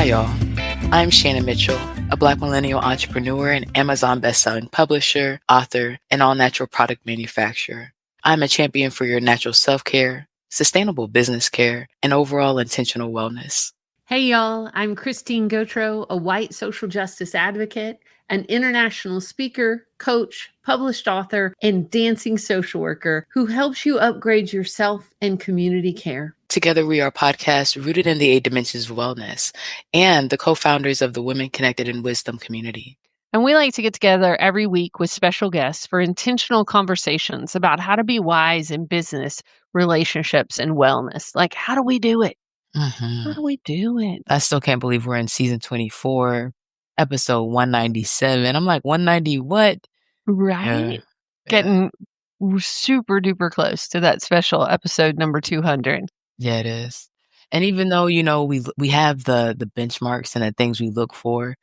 Hi, y'all. I'm Shannon Mitchell, a Black millennial entrepreneur and Amazon bestselling publisher, author, and all natural product manufacturer. I'm a champion for your natural self care, sustainable business care, and overall intentional wellness. Hey, y'all. I'm Christine Gautreaux, a white social justice advocate, an international speaker, coach, published author, and dancing social worker who helps you upgrade yourself and community care. Together, we are a podcast rooted in the 8 dimensions of wellness and the co-founders of the Women Connected in Wisdom community. And we like to get together every week with special guests for intentional conversations about how to be wise in business, relationships, and wellness. Like, how do we do it? How do we do it? I still can't believe we're in season 24, episode 197. I'm like, 190 what? Right? Getting super duper close to that special episode number 200. Yeah, it is. And even though, we have the benchmarks and the things we look for,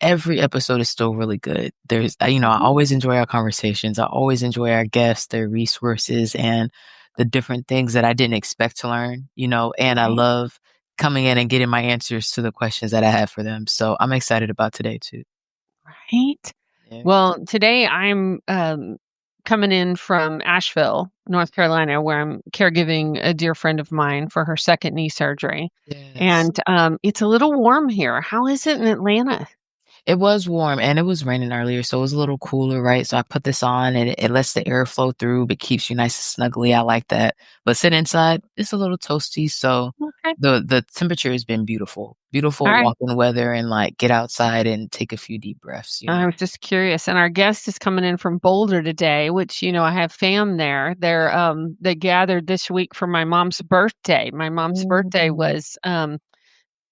every episode is still really good. There's, I always enjoy our conversations. I always enjoy our guests, their resources, and the different things that I didn't expect to learn, and I love coming in and getting my answers to the questions that I have for them. So I'm excited about today too. Right? Yeah. Well, today I'm coming in from Asheville, North Carolina, where I'm caregiving a dear friend of mine for her second knee surgery. Yes. And it's a little warm here. How is it in Atlanta? It was warm and it was raining earlier, so it was a little cooler, right? So I put this on and it lets the air flow through, but keeps you nice and snuggly. I like that. But sitting inside, it's a little toasty. So Okay. the temperature has been beautiful. Beautiful All right. walking weather and like get outside and take a few deep breaths. I was just curious. And our guest is coming in from Boulder today, which, I have fam there. They gathered this week for my mom's birthday. My mom's birthday was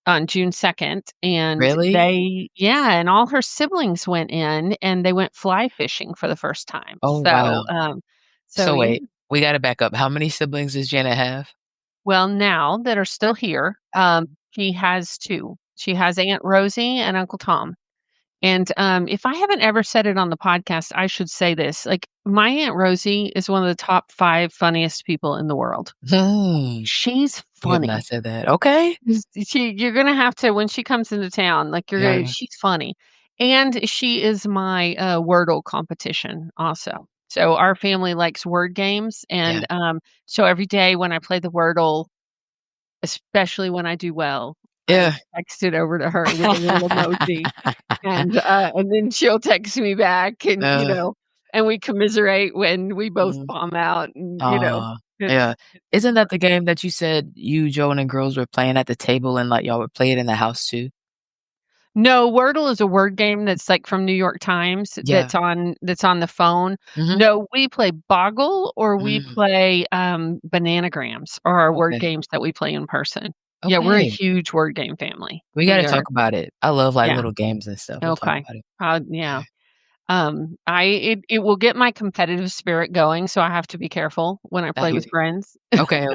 on June 2nd, and Really? and all her siblings went in and they went fly fishing for the first time. Oh, wow. So Yeah. wait, we got to back up. How many siblings does Janet have? Well, now that are still here, she has 2. She has Aunt Rosie and Uncle Tom. And, if I haven't ever said it on the podcast, I should say this. Like, my Aunt Rosie is one of the top 5 funniest people in the world. She's You have funny. not said that. Okay. You're gonna have to when she comes into town, like, she's funny. And she is my, Wordle competition also. So our family likes word games, and, so every day when I play the Wordle, especially when I do well, I text it over to her with a little emoji, and then she'll text me back and we commiserate when we both bomb out and. Yeah. Isn't that the game that you said you, Joe, and the girls were playing at the table and like y'all would play it in the house too? No, Wordle is a word game that's like from New York Times Yeah. that's on the phone. No, we play Boggle or we play Bananagrams are our word games that we play in person. Yeah, we're a Okay. huge word game family. We got to talk about it. I love like Yeah. little games and stuff. We'll talk Okay. about it. Yeah. It will get my competitive spirit going, so I have to be careful when I play with friends. Okay.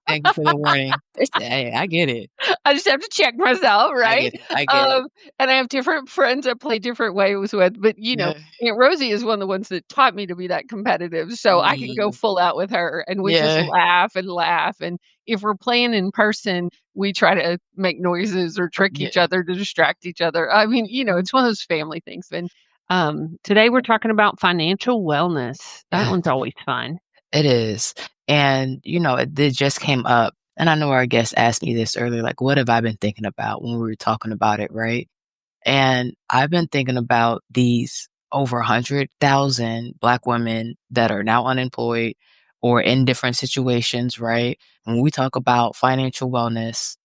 Thank you for the warning. Hey, I get it. I just have to check myself, right? I get it. And I have different friends I play different ways with, but Aunt Rosie is one of the ones that taught me to be that competitive, so I can go full out with her, and we just laugh and laugh. And if we're playing in person, we try to make noises or trick each other to distract each other. I mean, it's one of those family things. And today we're talking about financial wellness. That one's always fun. It is. And, it just came up. And I know our guest asked me this earlier, like, what have I been thinking about when we were talking about it, right? And I've been thinking about these over 100,000 Black women that are now unemployed or in different situations, right? When we talk about financial wellness,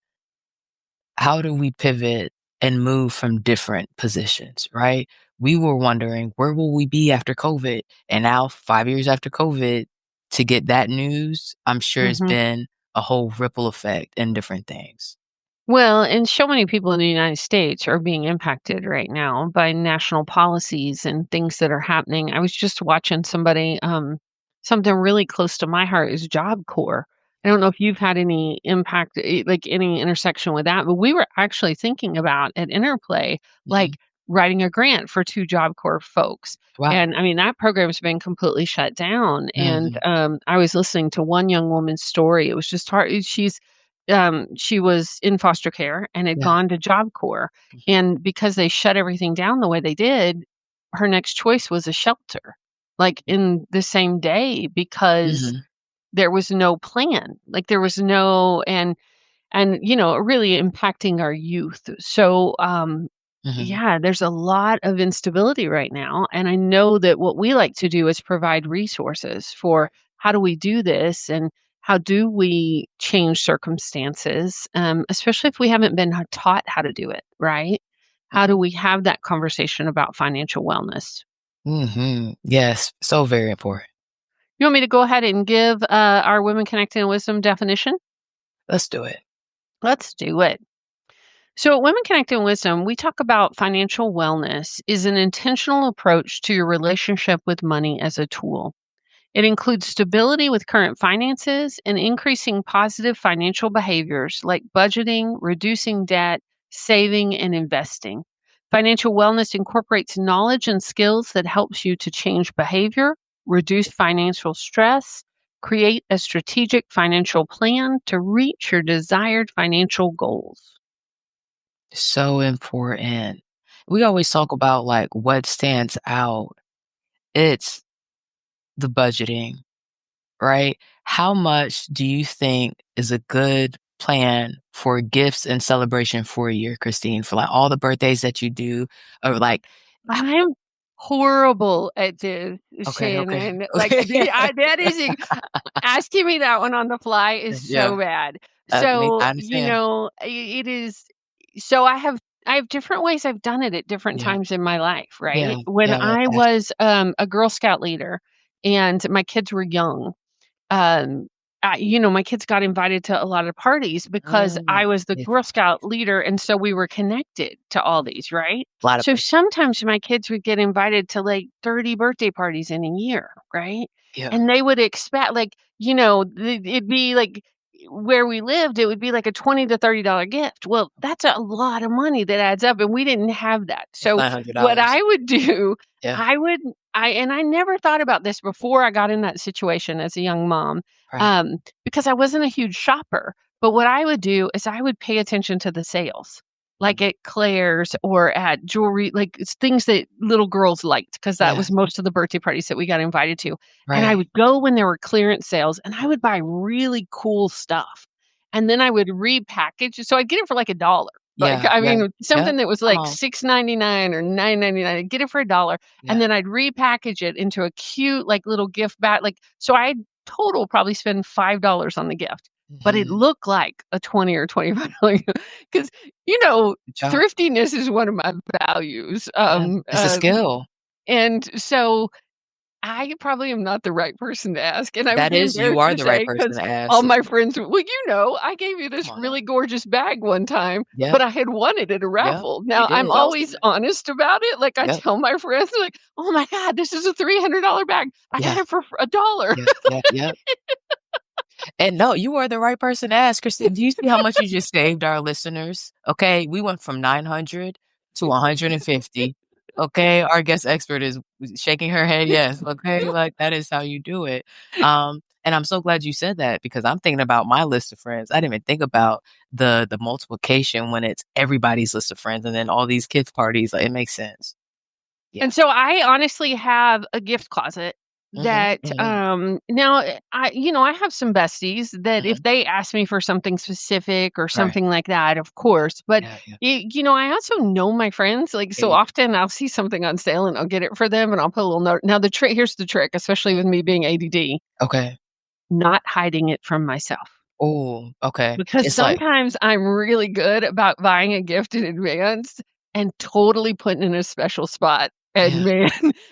how do we pivot and move from different positions, right? We were wondering, where will we be after COVID? And now 5 years after COVID, to get that news, I'm sure it's been a whole ripple effect in different things. Well, and so many people in the United States are being impacted right now by national policies and things that are happening. I was just watching something really close to my heart is Job Corps. I don't know if you've had any impact, like any intersection with that, but we were actually thinking about at Interplay, like writing a grant for 2 Job Corps folks. Wow. And I mean, that program's been completely shut down. And I was listening to one young woman's story. It was just hard. She's she was in foster care and had Yeah. gone to Job Corps, and because they shut everything down the way they did, her next choice was a shelter, like, in the same day because Mhm. there was no plan, like, there was no really impacting our youth. So, Mhm. yeah, there's a lot of instability right now, and I know that what we like to do is provide resources for how do we do this and how do we change circumstances, especially if we haven't been taught how to do it, right? How do we have that conversation about financial wellness? Mhm. Yes, so very important. You want me to go ahead and give our Women Connecting in Wisdom definition? Let's do it. Let's do it. So, at Women Connecting Wisdom, we talk about financial wellness is an intentional approach to your relationship with money as a tool. It includes stability with current finances and increasing positive financial behaviors like budgeting, reducing debt, saving, and investing. Financial wellness incorporates knowledge and skills that helps you to change behavior, reduce financial stress, create a strategic financial plan to reach your desired financial goals. So important. We always talk about, like, what stands out. It's the budgeting, right? How much do you think is a good plan for gifts and celebration for a year, Christine, for, like, all the birthdays that you do or, like h I'm horrible at this, okay, okay, Shannon. Like, okay. the I that is a asking me that one on the fly is Yeah, so bad. I So, understand. it is so I have different ways I've done it at different Yeah, times in my life, yeah, right? When yeah, like I that. was, a Girl Scout leader and my kids were young, um, my kids got invited to a lot of parties because I was the Yeah, Girl Scout leader, and so we were connected to all these, right? a lot of So birthdays. sometimes my kids would get invited to like 30 birthday parties in a year, right? Yeah. And they would expect like, it'd be like where we lived, it would be like a 20 to $30 gift. Well, that's a lot of money that adds up, and we didn't have that. It's So what $900. I would do, Yeah, I would I never thought about this before I got in that situation as a young mom, right. because I wasn't a huge shopper. But what I would do is I would pay attention to the sales, like Mhm. at Claire's or at jewelry, like it's things that little girls liked, because that Yeah, was most of the birthday parties that we got invited to. And I right. would go when there were clearance sales and I would buy really cool stuff. And then I would repackage it. So I'd get it for like a dollar. Like, Yeah, I yeah, mean, yeah. something that was Come like on. $6.99 or $9.99, I'd get it for a dollar, and Yeah. then I'd repackage it into a cute, like, little gift bag, like, so I'd total probably spend $5 on the gift, but it Mhm. looked like a 20 or $25 'cause, you know, Good job. thriftiness is one of my values, Yeah, it's a skill. and so I probably am not the right person to ask, and I would That be is you embarrassed are to the right say person because to all ask. my friends "Well, I gave you Come this on now. really gorgeous bag one time, Yep, but I had won it at a yep, raffle." you Now, I'm did always also. honest about it, like, I Yep, tell my friends, like, "Oh my god, this is a $300 bag. I got yeah, it for a dollar." yeah, yeah, yep. And no, you are the right person to ask, Christine. Do you see how much you just saved our listeners? Okay, we went from 900 to 150. Okay, our guest expert is shaking her head yes, okay, like, that is how you do it. And I'm so glad you said that because I'm thinking about my list of friends. I didn't even think about the multiplication when it's everybody's list of friends and then all these kids' parties, like, it makes sense. Yeah. And so I honestly have a gift closet Mhm, that, mhm, now, I have some besties that if mhm. they ask me for something specific or Right. something like that, of course, but, Yeah, yeah. I also know my friends, like, Yeah, so you do. often I'll see something on sale and I'll get it for them and I'll put a little note. Now the trick here's the trick, especially with me being ADD, Okay. not hiding it from myself. Oh, okay. Because It's like sometimes I'm really good about buying a gift in advance and totally putting in a special spot, and yeah. man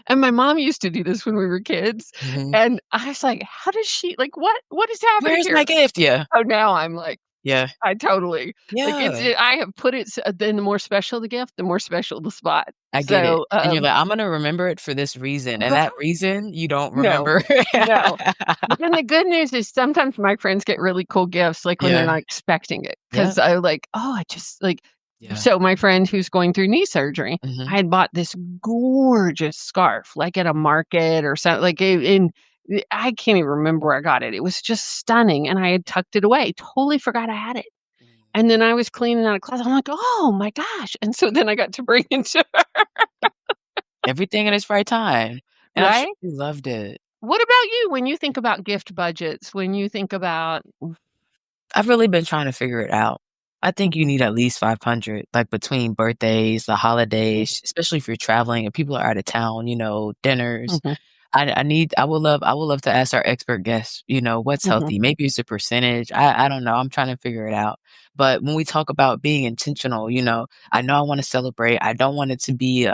and my mom used to do this when we were kids, Mhm. and I was like, "How does she like, what is happening "Where's my here?" gift?" Yeah. Oh, now I'm like, Yeah. I totally like, Yeah. I have put it then the more special the gift, the more special the spot. I get it. So, And you're like, "I'm gonna remember it for this reason," and that reason you don't no, remember. no. But then the good news is sometimes my friends get really cool gifts, like, when they're Yeah. not expecting it, Yeah. because I like, "Oh, I just" like Yeah. so my friend who's going through knee surgery, Mhm. I had bought this gorgeous scarf, like, at a market or something like, in I can't even remember where I got it. It was just stunning, and I had tucked it away, totally forgot I had it. Mm. And then I was cleaning out a closet, I'm like, "Oh my gosh," and so then I got to bring it to her, Everything in its right time, and I'm sure right? you loved it. What about you when you think about gift budgets, when you think about I've really been trying to figure it out. I think you mhm, need at least 500, like, between birthdays, the mhm, holidays, especially if you're traveling and people are out of town, dinners. mhm, I would love to ask our expert guests, what's mhm. healthy? Maybe it's a percentage. I don't know. I'm trying to figure it out. But when we talk about being intentional, I know I wanna celebrate. I don't want it to be,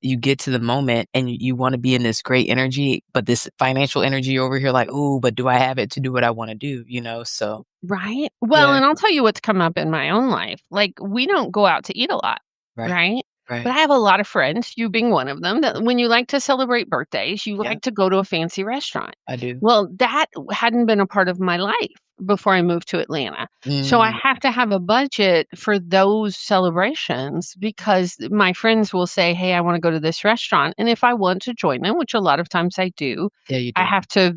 you get to the moment and you wanna be in this great energy, but this financial energy over here like, "Ooh, but do I have it to do what I wanna do?" So Right? Well, yeah. and I'll tell you what's come up in my own life. Like, we don't go out to eat a lot, Right, right? But right. I have a lot of friends, you being one of them, that when you like to celebrate birthdays, you Yeah, like to go to a fancy restaurant. I do. Well, that hadn't been a part of my life before I moved to Atlanta. So I Mm, have to have a budget for those celebrations because my friends will say, "Hey, I want to go to this restaurant." And if I want to join them, which a lot of times I do, yeah, you I do. have to,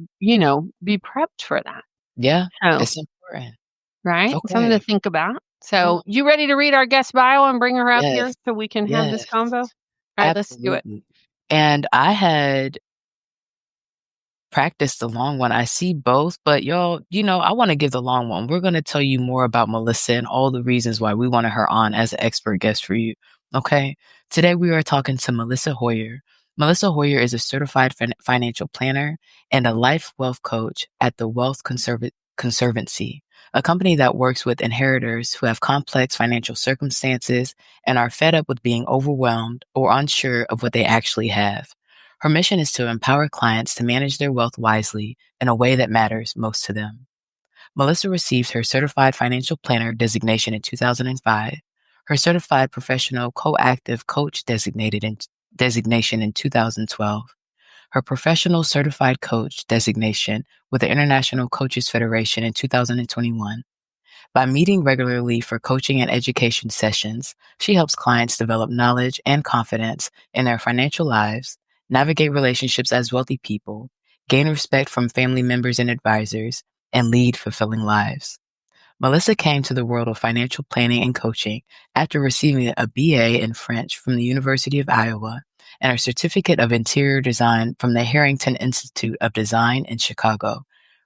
be prepped for that. Yeah, So it's important. right? Something to Okay. think about. Yeah. So, you ready to read our guest bio and bring her up here Yes, so we can have this yes, convo? Alright, let's do it. absolutely. And I had practice the long one. I see both, but y'all, I want to give the long one. We're going to tell you more about Melissa and all the reasons why we wanted her on as an expert guest for you. Okay. Today we are talking to Melissa Hoyer. Melissa Hoyer is a certified financial planner and a life wealth coach at the Wealth Conservancy, a company that works with inheritors who have complex financial circumstances and are fed up with being overwhelmed or unsure of what they actually have. Her mission is to empower clients to manage their wealth wisely in a way that matters most to them. Melissa received her Certified Financial Planner designation in 2005, her Certified Professional Coactive Coach designation in 2012, her Professional Certified Coach designation with the International Coaches Federation in 2021. By meeting regularly for coaching and education sessions, she helps clients develop knowledge and confidence in their financial lives, navigate relationships as wealthy people, gain respect from family members and advisors, and lead fulfilling lives. Melissa came to the world of financial planning and coaching after receiving a BA in French from the University of Iowa and a certificate of interior design from the Harrington Institute of Design in Chicago,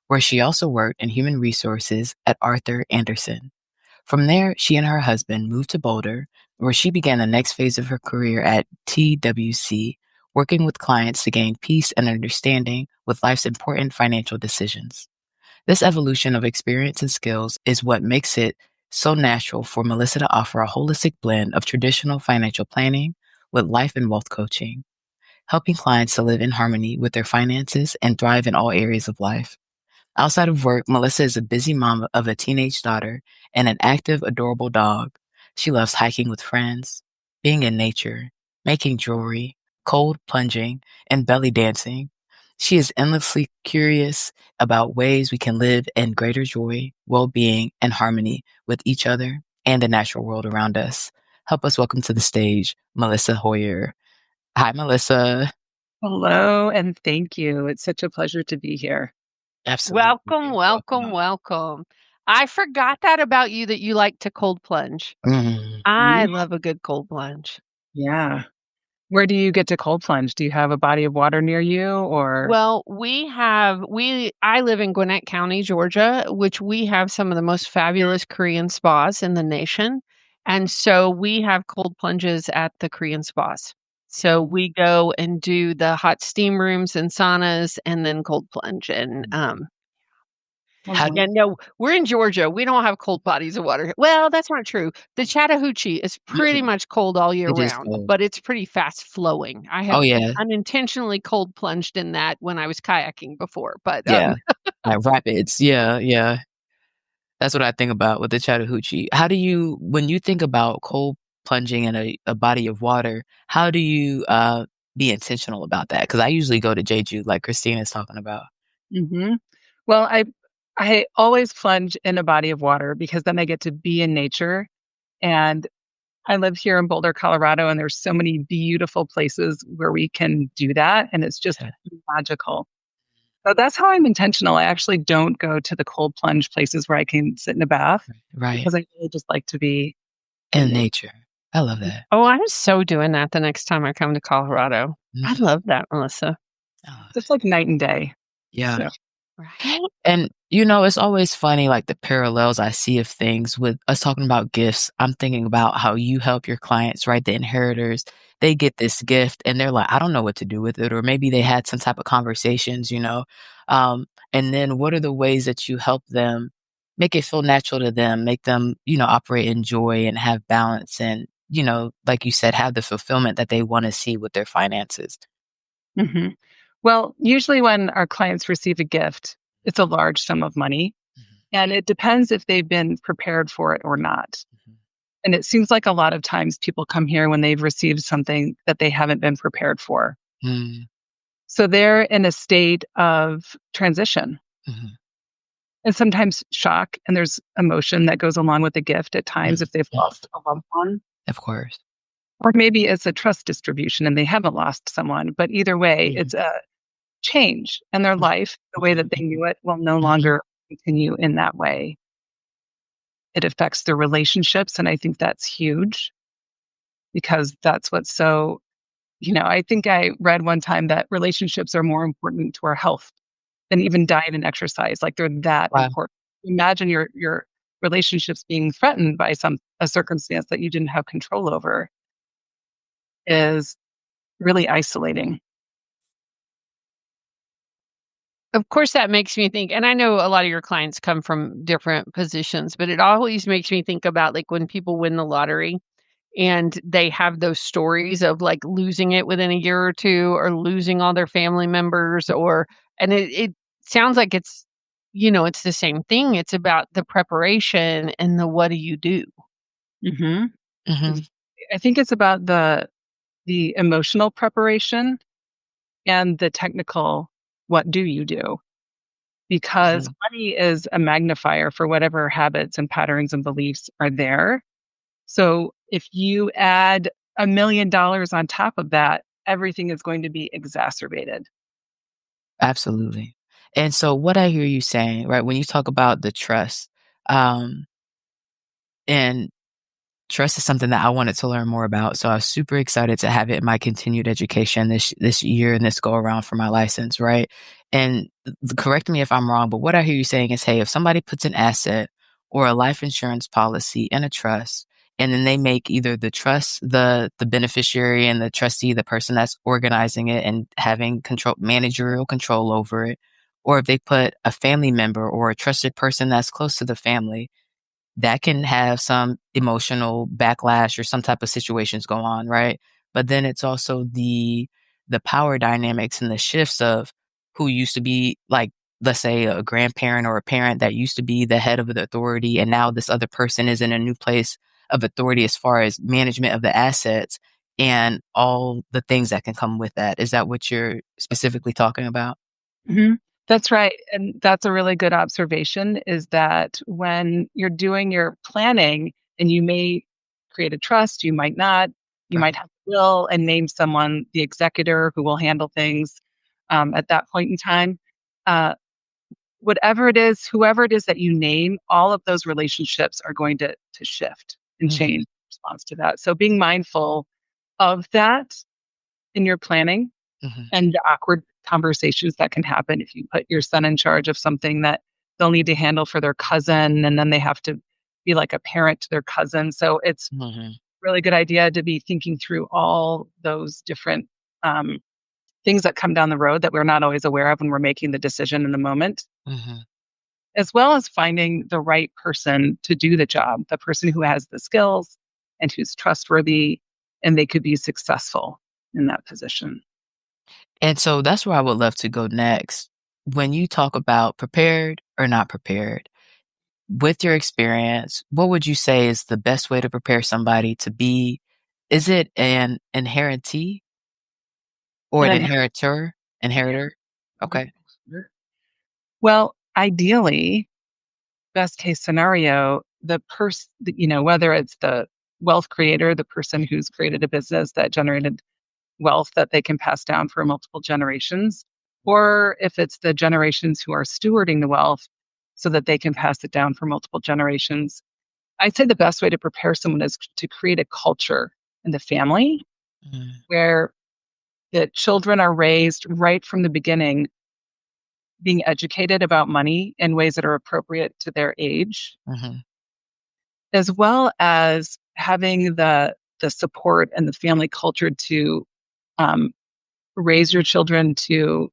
where she also worked in human resources at Arthur Andersen. From there, she and her husband moved to Boulder, where she began the next phase of her career at TWC, working with clients to gain peace and understanding with life's important financial decisions. This evolution of experience and skills is what makes it so natural for Melissa to offer a holistic blend of traditional financial planning with life and wealth coaching, helping clients to live in harmony with their finances and thrive in all areas of life. Outside of work, Melissa is a busy mom of a teenage daughter and an active, adorable dog. She loves hiking with friends, being in nature, making jewelry, cold plunging, and belly dancing. She is endlessly curious about ways we can live in greater joy, well being, and harmony with each other and the natural world around us. Help us welcome to the stage Melissa Hoyer. Hi, Melissa. Hello, and thank you. It's such a pleasure to be here. Absolutely. Welcome, You're welcome, welcome. welcome. I forgot that about you that you like to cold plunge. I Mhm. love a good cold plunge. Yeah. Where do you get to cold plunge? Do you have a body of water near you or Well, I live in Gwinnett County, Georgia, which we have some of the most fabulous Korean spas in the nation. And so we have cold plunges at the Korean spas. So we go and do the hot steam rooms and saunas and then cold plunge. And How Mhm. yeah, no, we're in Georgia. We don't have cold bodies of water. Well, that's not true. The Chattahoochee is pretty much cold all year it is round, cold. but it's pretty fast flowing. I Oh, have yeah. unintentionally cold plunged in that when I was kayaking before, but, Yeah. Like rapids. Yeah, yeah. That's what I think about with the Chattahoochee. When you think about cold plunging in a body of water, how do you, be intentional about that? Because I usually go to Jeju like Christina's talking about. Mhm. Well, I always plunge in a body of water because then I get to be in nature, and I live here in Boulder, Colorado, and there's so many beautiful places where we can do that, and it's just Yeah, magical. So that's how I'm intentional. I actually don't go to the cold plunge places where I can sit in a bath right. because I really just like to be in In nature. nature. I love that. Oh, I'm so doing that the next time I come to Colorado. I Mhm. love that, Melissa. I love It's like night and day. Yeah. So, Right? And, it's always funny, like, the parallels I see of things with us talking about gifts. I'm thinking about how you help your clients, right? The inheritors, they get this gift and they're like, I don't know what to do with it. Or maybe they had some type of conversations. And then what are the ways that you help them make it feel natural to them, make them, operate in joy and have balance and, like you said, have the fulfillment that they want to see with their finances. mhm. Well, usually when our clients receive a gift, it's a large sum of money, Mhm, and it depends if they've been prepared for it or not. mhm. And it seems like a lot of times people come here when they've received something that they haven't been prepared for. Mm, So they're in a state of transition mhm, and sometimes shock, and there's emotion that goes along with the gift at times mhm, if they've mhm. lost a loved one. Of course. Or maybe it's a trust distribution and they haven't lost someone. But either way, Mhm, it's a change in their mhm, life. The way that they knew it will no mhm. longer continue in that way. It affects their relationships. And I think that's huge because that's what's so, I think I read one time that relationships are more important to our health than even diet and exercise. Like they're that Wow. important. Imagine your relationships being threatened by a circumstance that you didn't have control over is really isolating. Of course, that makes me think and I know a lot of your clients come from different positions, but it always makes me think about, like, when people win the lottery and they have those stories of, like, losing it within a year or 2 or losing all their family members and it sounds like it's the same thing. It's about the preparation and the what do you do. Mhm. Mhm, I think it's about the emotional preparation and the technical what do you do? Because mhm. money is a magnifier for whatever habits and patterns and beliefs are there. So if you add $1,000,000 on top of that, everything is going to be exacerbated. Absolutely. And so what I hear you saying, right, when you talk about the trust, um, and trust is something that I wanted to learn more about, so I was super excited to have it in my continued education this year and this go around for my license, right? And correct me if I'm wrong, but what I hear you saying is, hey, if somebody puts an asset or a life insurance policy in a trust, and then they make either the trust the beneficiary and the trustee the person that's organizing it and having managerial control over it, or if they put a family member or a trusted person that's close to the family that can have some emotional backlash or some type of situations go on, right? But then it's also the power dynamics and the shifts of who used to be like, let's say a grandparent or a parent that used to be the head of the authority, and now this other person is in a new place of authority as far as management of the assets and all the things that can come with that. Is that what you're specifically talking about? Mhm. That's right, and that's a really good observation, is that when you're doing your planning and you may create a trust, you might not, you Right. might have a will and name someone the executor who will handle things, at that point in time. Uh, Whatever it is, whoever it is that you name, all of those relationships are going to shift and Mhm, change in response to that. So being mindful of that in your planning mhm, and the awkward conversations that can happen if you put your son in charge of something that they'll need to handle for their cousin, and then they have to be like a parent to their cousin. So it's mhm, a really good idea to be thinking through all those different um, things that come down the road that we're not always aware of when we're making the decision in the moment, mhm. as well as finding the right person to do the job, the person who has the skills and who's trustworthy, and they could be successful in that position. And so that's where I would love to go next. When you talk about prepared or not prepared, with your experience, what would you say is the best way to prepare somebody to be? Is it an inheritee or And an then, inheritor? Inheritor? Okay. well, ideally, best case scenario, whether it's the wealth creator, the person who's created a business that generated wealth that they can pass down for multiple generations, or if it's the generations who are stewarding the wealth so that they can pass it down for multiple generations. I'd say the best way to prepare someone is to create a culture in the family Mm, where the children are raised right from the beginning being educated about money in ways that are appropriate to their age, mhm, as well as having the support and the family culture to um, raise your children to,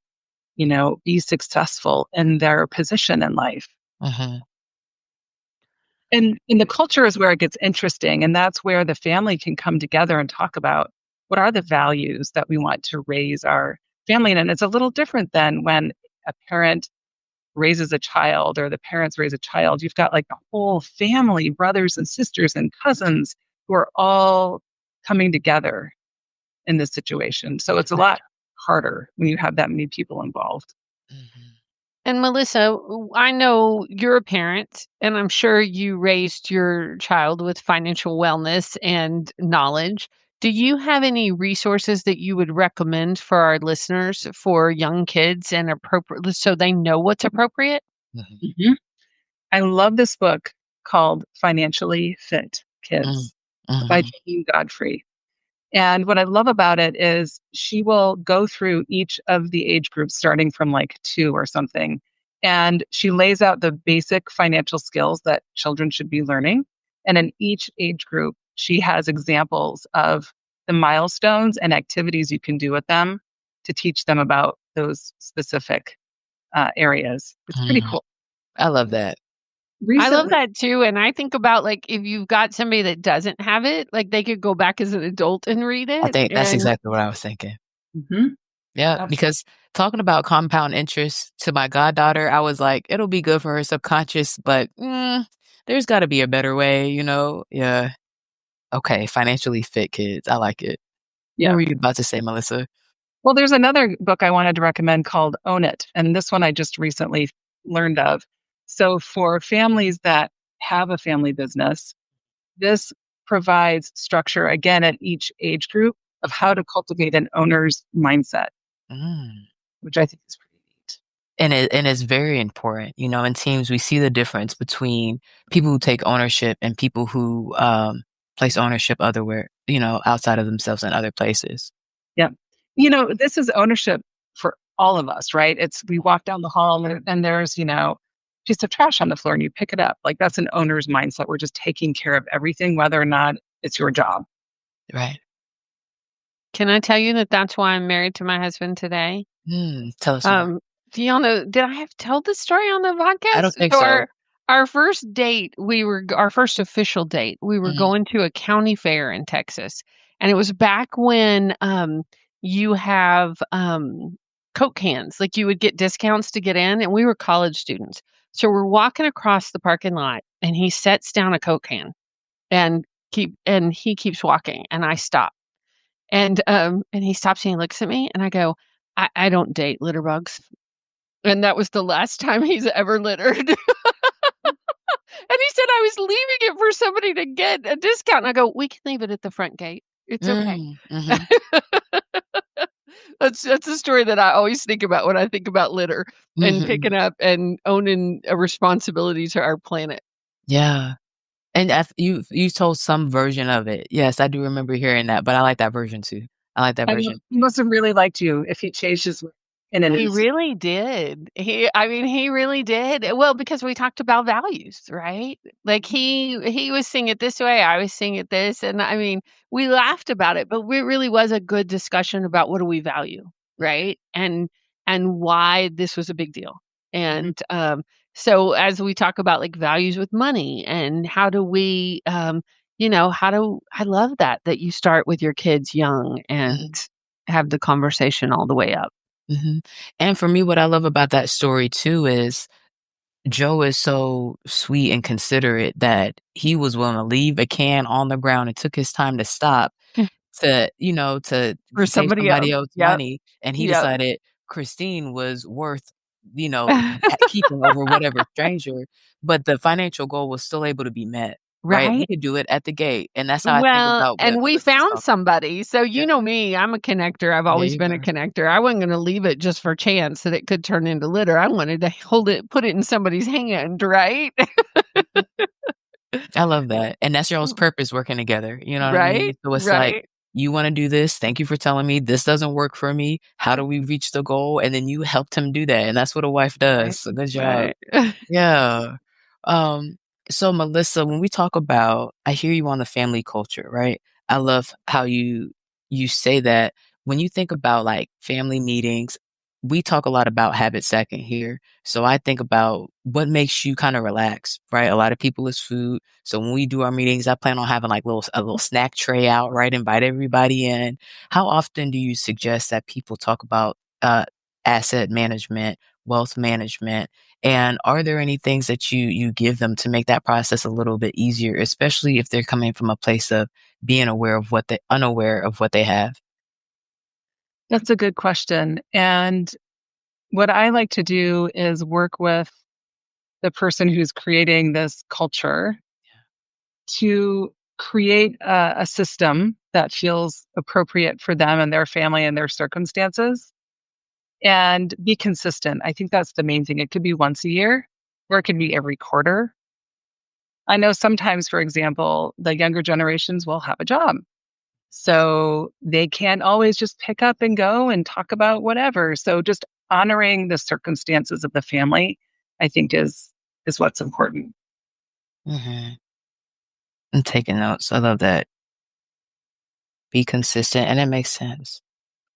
be successful in their position in life. mhm, And the culture is where it gets interesting, and that's where the family can come together and talk about what are the values that we want to raise our family in. And it's a little different than when a parent raises a child or the parents raise a child. You've got like the whole family, brothers and sisters and cousins who are all coming together in this situation. So it's a right, lot harder when you have that many people involved. mhm, And Melissa, I know you're a parent, and I'm sure you raised your child with financial wellness and knowledge. Do you have any resources that you would recommend for our listeners for young kids and appropriate so they know what's appropriate? mhm, Mhm. I love this book called Financially Fit mm, Kids by mhm, Jane Godfrey. And what I love about it is she will go through each of the age groups starting from like 2 or something. And she lays out the basic financial skills that children should be learning. And in each age group, she has examples of the milestones and activities you can do with them to teach them about those specific areas. It's pretty mhm. cool. I love that. I love Recently, that too, and I think about, like, if you've got somebody that doesn't have it, like, they could go back as an adult and read I it, think that's and exactly what I was thinking. mhm, Yeah, absolutely. because talking about compound interest to my goddaughter, I was like, it'll be good for her subconscious, but, there's gotta be a better way, you know? Yeah. Okay, financially fit kids. I like it. What Yeah. were you about to say, Melissa? Well, there's another book I wanted to recommend called Own It, and this one I just recently learned of. So for families that have a family business, this provides structure again at each age group of how to cultivate an owner's mindset, Mm. which I think is pretty neat. And it's very important, in teams, we see the difference between people who take ownership and people who, place ownership otherwhere, outside of themselves in other places. Yeah. This is ownership for all of us, right? It's we walk down the hall and there's, piece of trash on the floor and you pick it up. Like that's an owner's mindset. We're just taking care of everything, whether or not it's your job. Right. can I tell you that that's why I'm married to my husband today? Tell us more. Um, do y'all know did I have told this story on the I don't podcast? think So so. our first date, our first official date, we were Mhm, going to a county fair in Texas, and it was back when, you have, Coke cans, like, you would get discounts to get in, and we were college students. So we're walking across the parking lot, and he sets down a Coke can and he keeps walking, and I stop. And he stops and he looks at me, and I go, "I don't date litter bugs." And that was the last time he's ever littered. And he said I was leaving it for somebody to get a discount, and I go, "We can leave it at the front gate. It's okay." mhm, That's a story that I always think about when I think about litter and mhm. picking up and owning a responsibility to our planet. Yeah, and you told some version of it. Yes, I do remember hearing that, but I like that version too. I like that I know version. he must have really liked you if he changed his way. And it He is, really did. I mean, he really did. Well, because we talked about values, right? Like he was seeing it this way, I was seeing it this, and I mean, we laughed about it, but it really was a good discussion about what do we value, right? And why this was a big deal. mhm, And so as we talk about like values with money and how do we how do I love that you start with your kids young and Mhm, have the conversation all the way up. mhm. And for me, what I love about that story too is Joe is so sweet and considerate that he was willing to leave a can on the ground and took his time to stop to For save somebody somebody else. else Yep, money, and he yep. decided Christine was worth, keeping over whatever stranger, but the financial goal was still able to be met. right? We Right? could do it at the gate, and that's how I think Well, about what and we Melissa's found talking about. somebody. So Yeah, you know me, I'm a connector. I've there always you been a go. connector. I wasn't gonna leave it just for chance that it could turn into litter. I wanted to hold it, put it in somebody's hand, right? Mhm. I love that, and that's y'all's purpose working together, you know what I mean? Right? So it's like, Right. "You wanna do this, thank you for telling me, this doesn't work for me, how do we reach the goal?" And then you helped him do that, and that's what a wife does, Right. so good job. Right. Yeah. Um, so Melissa, when we talk about I hear you on the family culture, right? I love how you say that when you think about like family meetings, we talk a lot about habit stacking here. So I think about what makes you kind of relax, right? A lot of people is food. So when we do our meetings, I plan on having like a little snack tray out, right? Invite everybody in. How often do you suggest that people talk about asset management, wealth management? And are there any things that you give them to make that process a little bit easier, especially if they're coming from a place of being aware of what they unaware of what they have? That's a good question. And what I like to do is work with the person who's creating this culture to create a system that feels appropriate for them and their family and their circumstances and be consistent. I think that's the main thing. It could be once a year or it could be every quarter. I know sometimes, for example, the younger generations will have a job. So they can't always just pick up and go and talk about whatever. So just honoring the circumstances of the family, I think is what's important. Mhm. I'm taking notes. I love that. Be consistent, and it makes sense.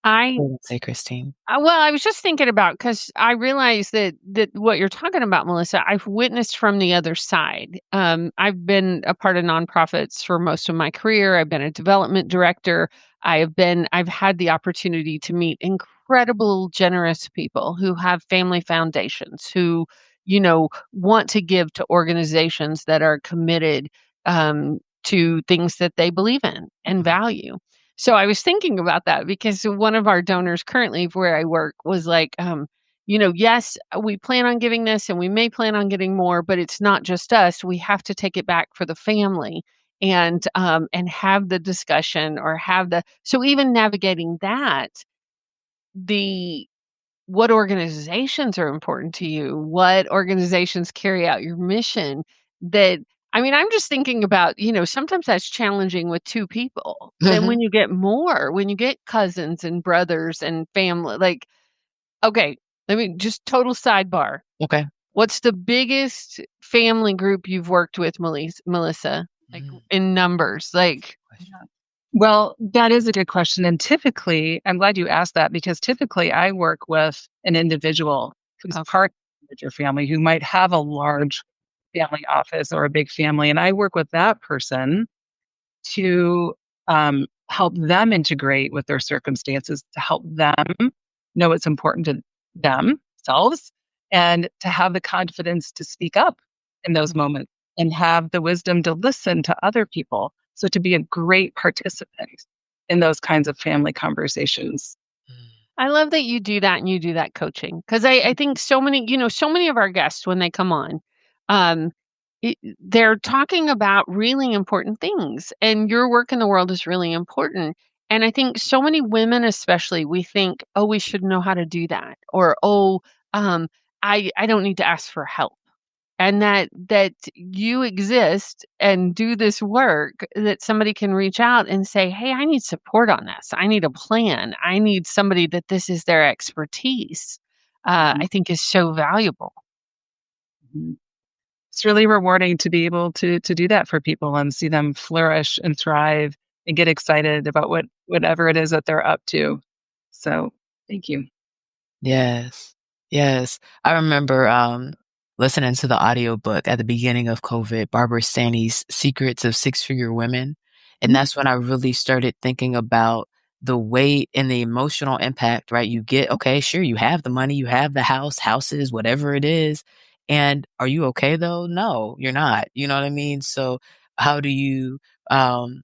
I What would you say, Christine? Well, I was just thinking about because I realized that what you're talking about, Melissa, I've witnessed from the other side. I've been a part of nonprofits for most of my career. I've been a development director. I've had the opportunity to meet incredible, generous people who have family foundations, who, want to give to organizations that are committed to things that they believe in and Mhm. value. So I was thinking about that because one of our donors currently where I work was like, yes, we plan on giving this and we may plan on getting more, but it's not just us. We have to take it back for the family and have the discussion or have the so even navigating that, the what organizations are important to you? What organizations carry out your mission? That I mean, I'm just thinking about, sometimes that's challenging with 2 people. And Mhm. when you get more, when you get cousins and brothers and family, like, okay, let me just total sidebar. Okay. What's the biggest family group you've worked with, Melissa? Like Mm, in numbers, like question. Yeah. Well, that is a good question. And typically, I'm glad you asked that because typically I work with an individual who's okay. part of your family who might have a large family office or a big family. And I work with that person to help them integrate with their circumstances, to help them know what's important to themselves, and to have the confidence to speak up in those moments and have the wisdom to listen to other people. So, to be a great participant in those kinds of family conversations. Mm. I love that you do that and you do that coaching because I think so many of our guests when they come on, um, they're talking about really important things, and your work in the world is really important. And I think so many women, especially, we think, oh, we should know how to do that, or oh, um, I don't need to ask for help and that you exist and do this work that somebody can reach out and say, "Hey, I need support on this. I need a plan. I need somebody that this is their expertise," Mhm, I think is so valuable. mhm. It's really rewarding to be able to do that for people and see them flourish and thrive and get excited about whatever it is that they're up to. So, thank you. Yes. Yes. I remember, listening to the audiobook at the beginning of COVID, Barbara Stanny's Secrets of Six-Figure Women, and Mhm, that's when I really started thinking about the weight and the emotional impact, right? You get okay, sure, you have the money, you have the house, houses, whatever it is, and are you okay though? No, you're not, you know what I mean? So, how do you, um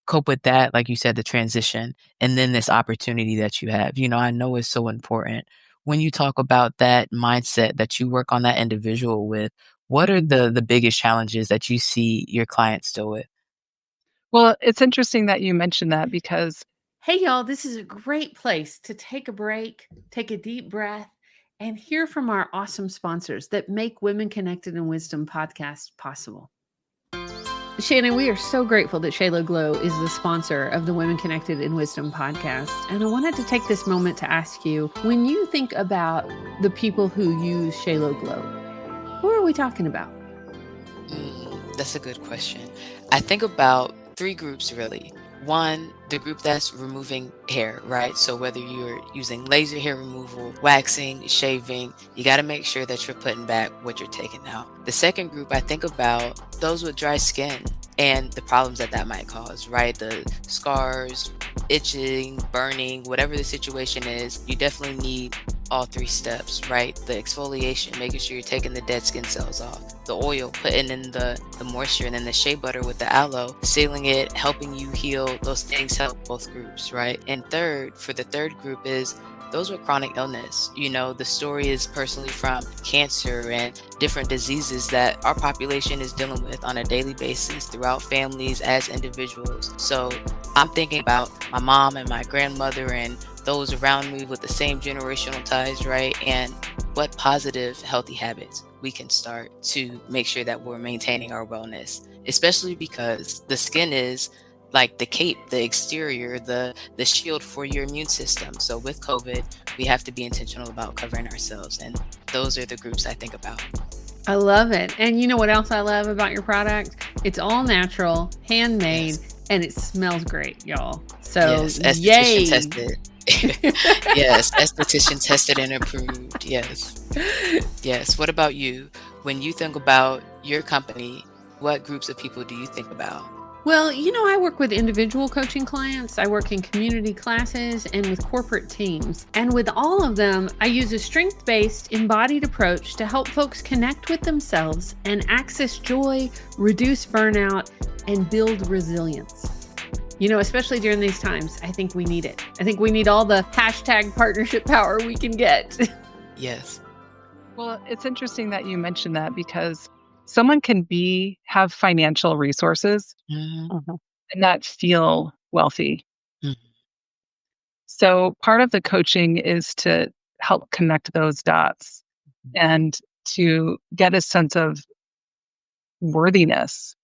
cope with that, like you said, the transition, and then this opportunity that you have. I know it's so important. When you talk about that mindset that you work on that individual with, What are Mhm. the biggest challenges that you see your clients deal with? Well, it's interesting that you mentioned that because Hey, y'all, this is a great place to take a break, take a deep breath, and hear from our awesome sponsors that make Women Connected in Wisdom podcast possible. Shannon, we are so grateful that Shayla Glow is the sponsor of the Women Connected in Wisdom podcast. And I wanted to take this moment to ask you, when you think about the people who use Shayla Glow, who are we talking about? That's a good question. I think about three groups really. One, the group that's removing hair, right? So whether you're using laser hair removal, waxing, shaving, you got to make sure that you're putting back what you're taking out. The second group, I think about those with dry skin and the problems that that might cause, right? The scars, itching, burning, whatever the situation is, you definitely need all three steps, right? The exfoliation, making sure you're taking the dead skin cells off, the oil, putting in the moisture, and then the shea butter with the aloe, sealing it, helping you heal. Those things help both groups, right? And third, for the third group is those with chronic illness. You know, the story is personally from cancer and different diseases that our population is dealing with on a daily basis throughout families as individuals. So I'm thinking about my mom and my grandmother and those around me with the same generational ties, right? And what positive, healthy habits we can start to make sure that we're maintaining our wellness, especially because the skin is like the cape, the exterior, the shield for your immune system. So with COVID, we have to be intentional about covering ourselves. And those are the groups I think about. I love it. And you know what else I love about your product? It's all natural, handmade, Yes. and it smells great, y'all. So, Yes. Esthetician yay. tested. Yes. Esthetician tested and approved. Yes. Yes. What about you? When you think about your company, what groups of people do you think about? Well, you know, I work with individual coaching clients, I work in community classes, and with corporate teams. And with all of them, I use a strength based, embodied approach to help folks connect with themselves and access joy, reduce burnout, and build resilience. You know, especially during these times, I think we need it. I think we need all the hashtag partnership power we can get. Yes. well, it's interesting that you mentioned that because someone can have financial resources Mhm. Mhm. and not feel wealthy. Mhm. So part of the coaching is to help connect those dots and to get a sense of worthiness,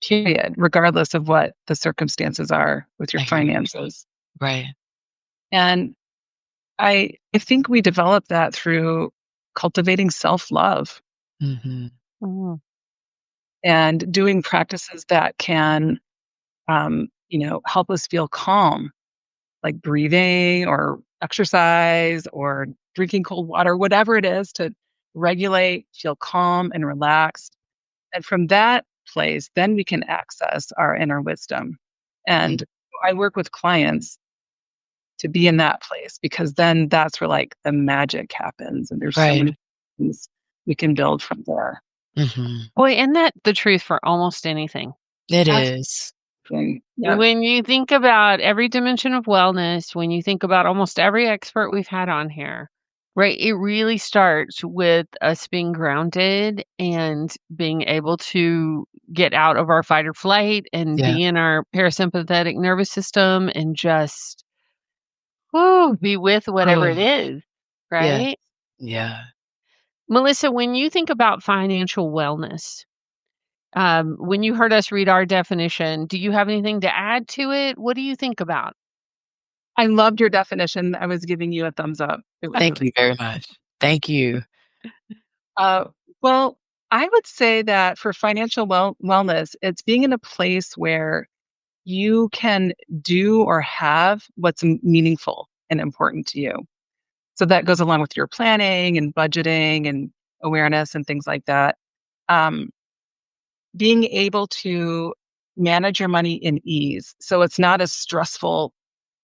period, regardless of what the circumstances are with your I hear you. finances. Right. And I think we develop that through cultivating self-love Mhm. Mhm. and doing practices that can, help us feel calm, like breathing or exercise or drinking cold water, whatever it is to regulate, feel calm and relaxed. And from that place, then we can access our inner wisdom. Mm. And I work with clients to be in that place because then that's where like the magic happens. And there's so Right. many things we can build from there. Mhm. Boy, isn't that the truth for almost anything? It That's is. the thing. Yeah. When you think about every dimension of wellness, when you think about almost every expert we've had on here, right? It really starts with us being grounded and being able to get out of our fight or flight and Yeah. be in our parasympathetic nervous system and just whoo, be with whatever Oh, it is, yeah. right? Yeah. Melissa, when you think about financial wellness, when you heard us read our definition, do you have anything to add to it? What do you think about? I loved your definition. I was giving you a thumbs up. It was Thank really you very much. Thank you. uh, well, I would say that for financial wellness, it's being in a place where you can do or have what's meaningful and important to you. So that goes along with your planning and budgeting and awareness and things like that. Um, Being able to manage your money in ease. So it's not a stressful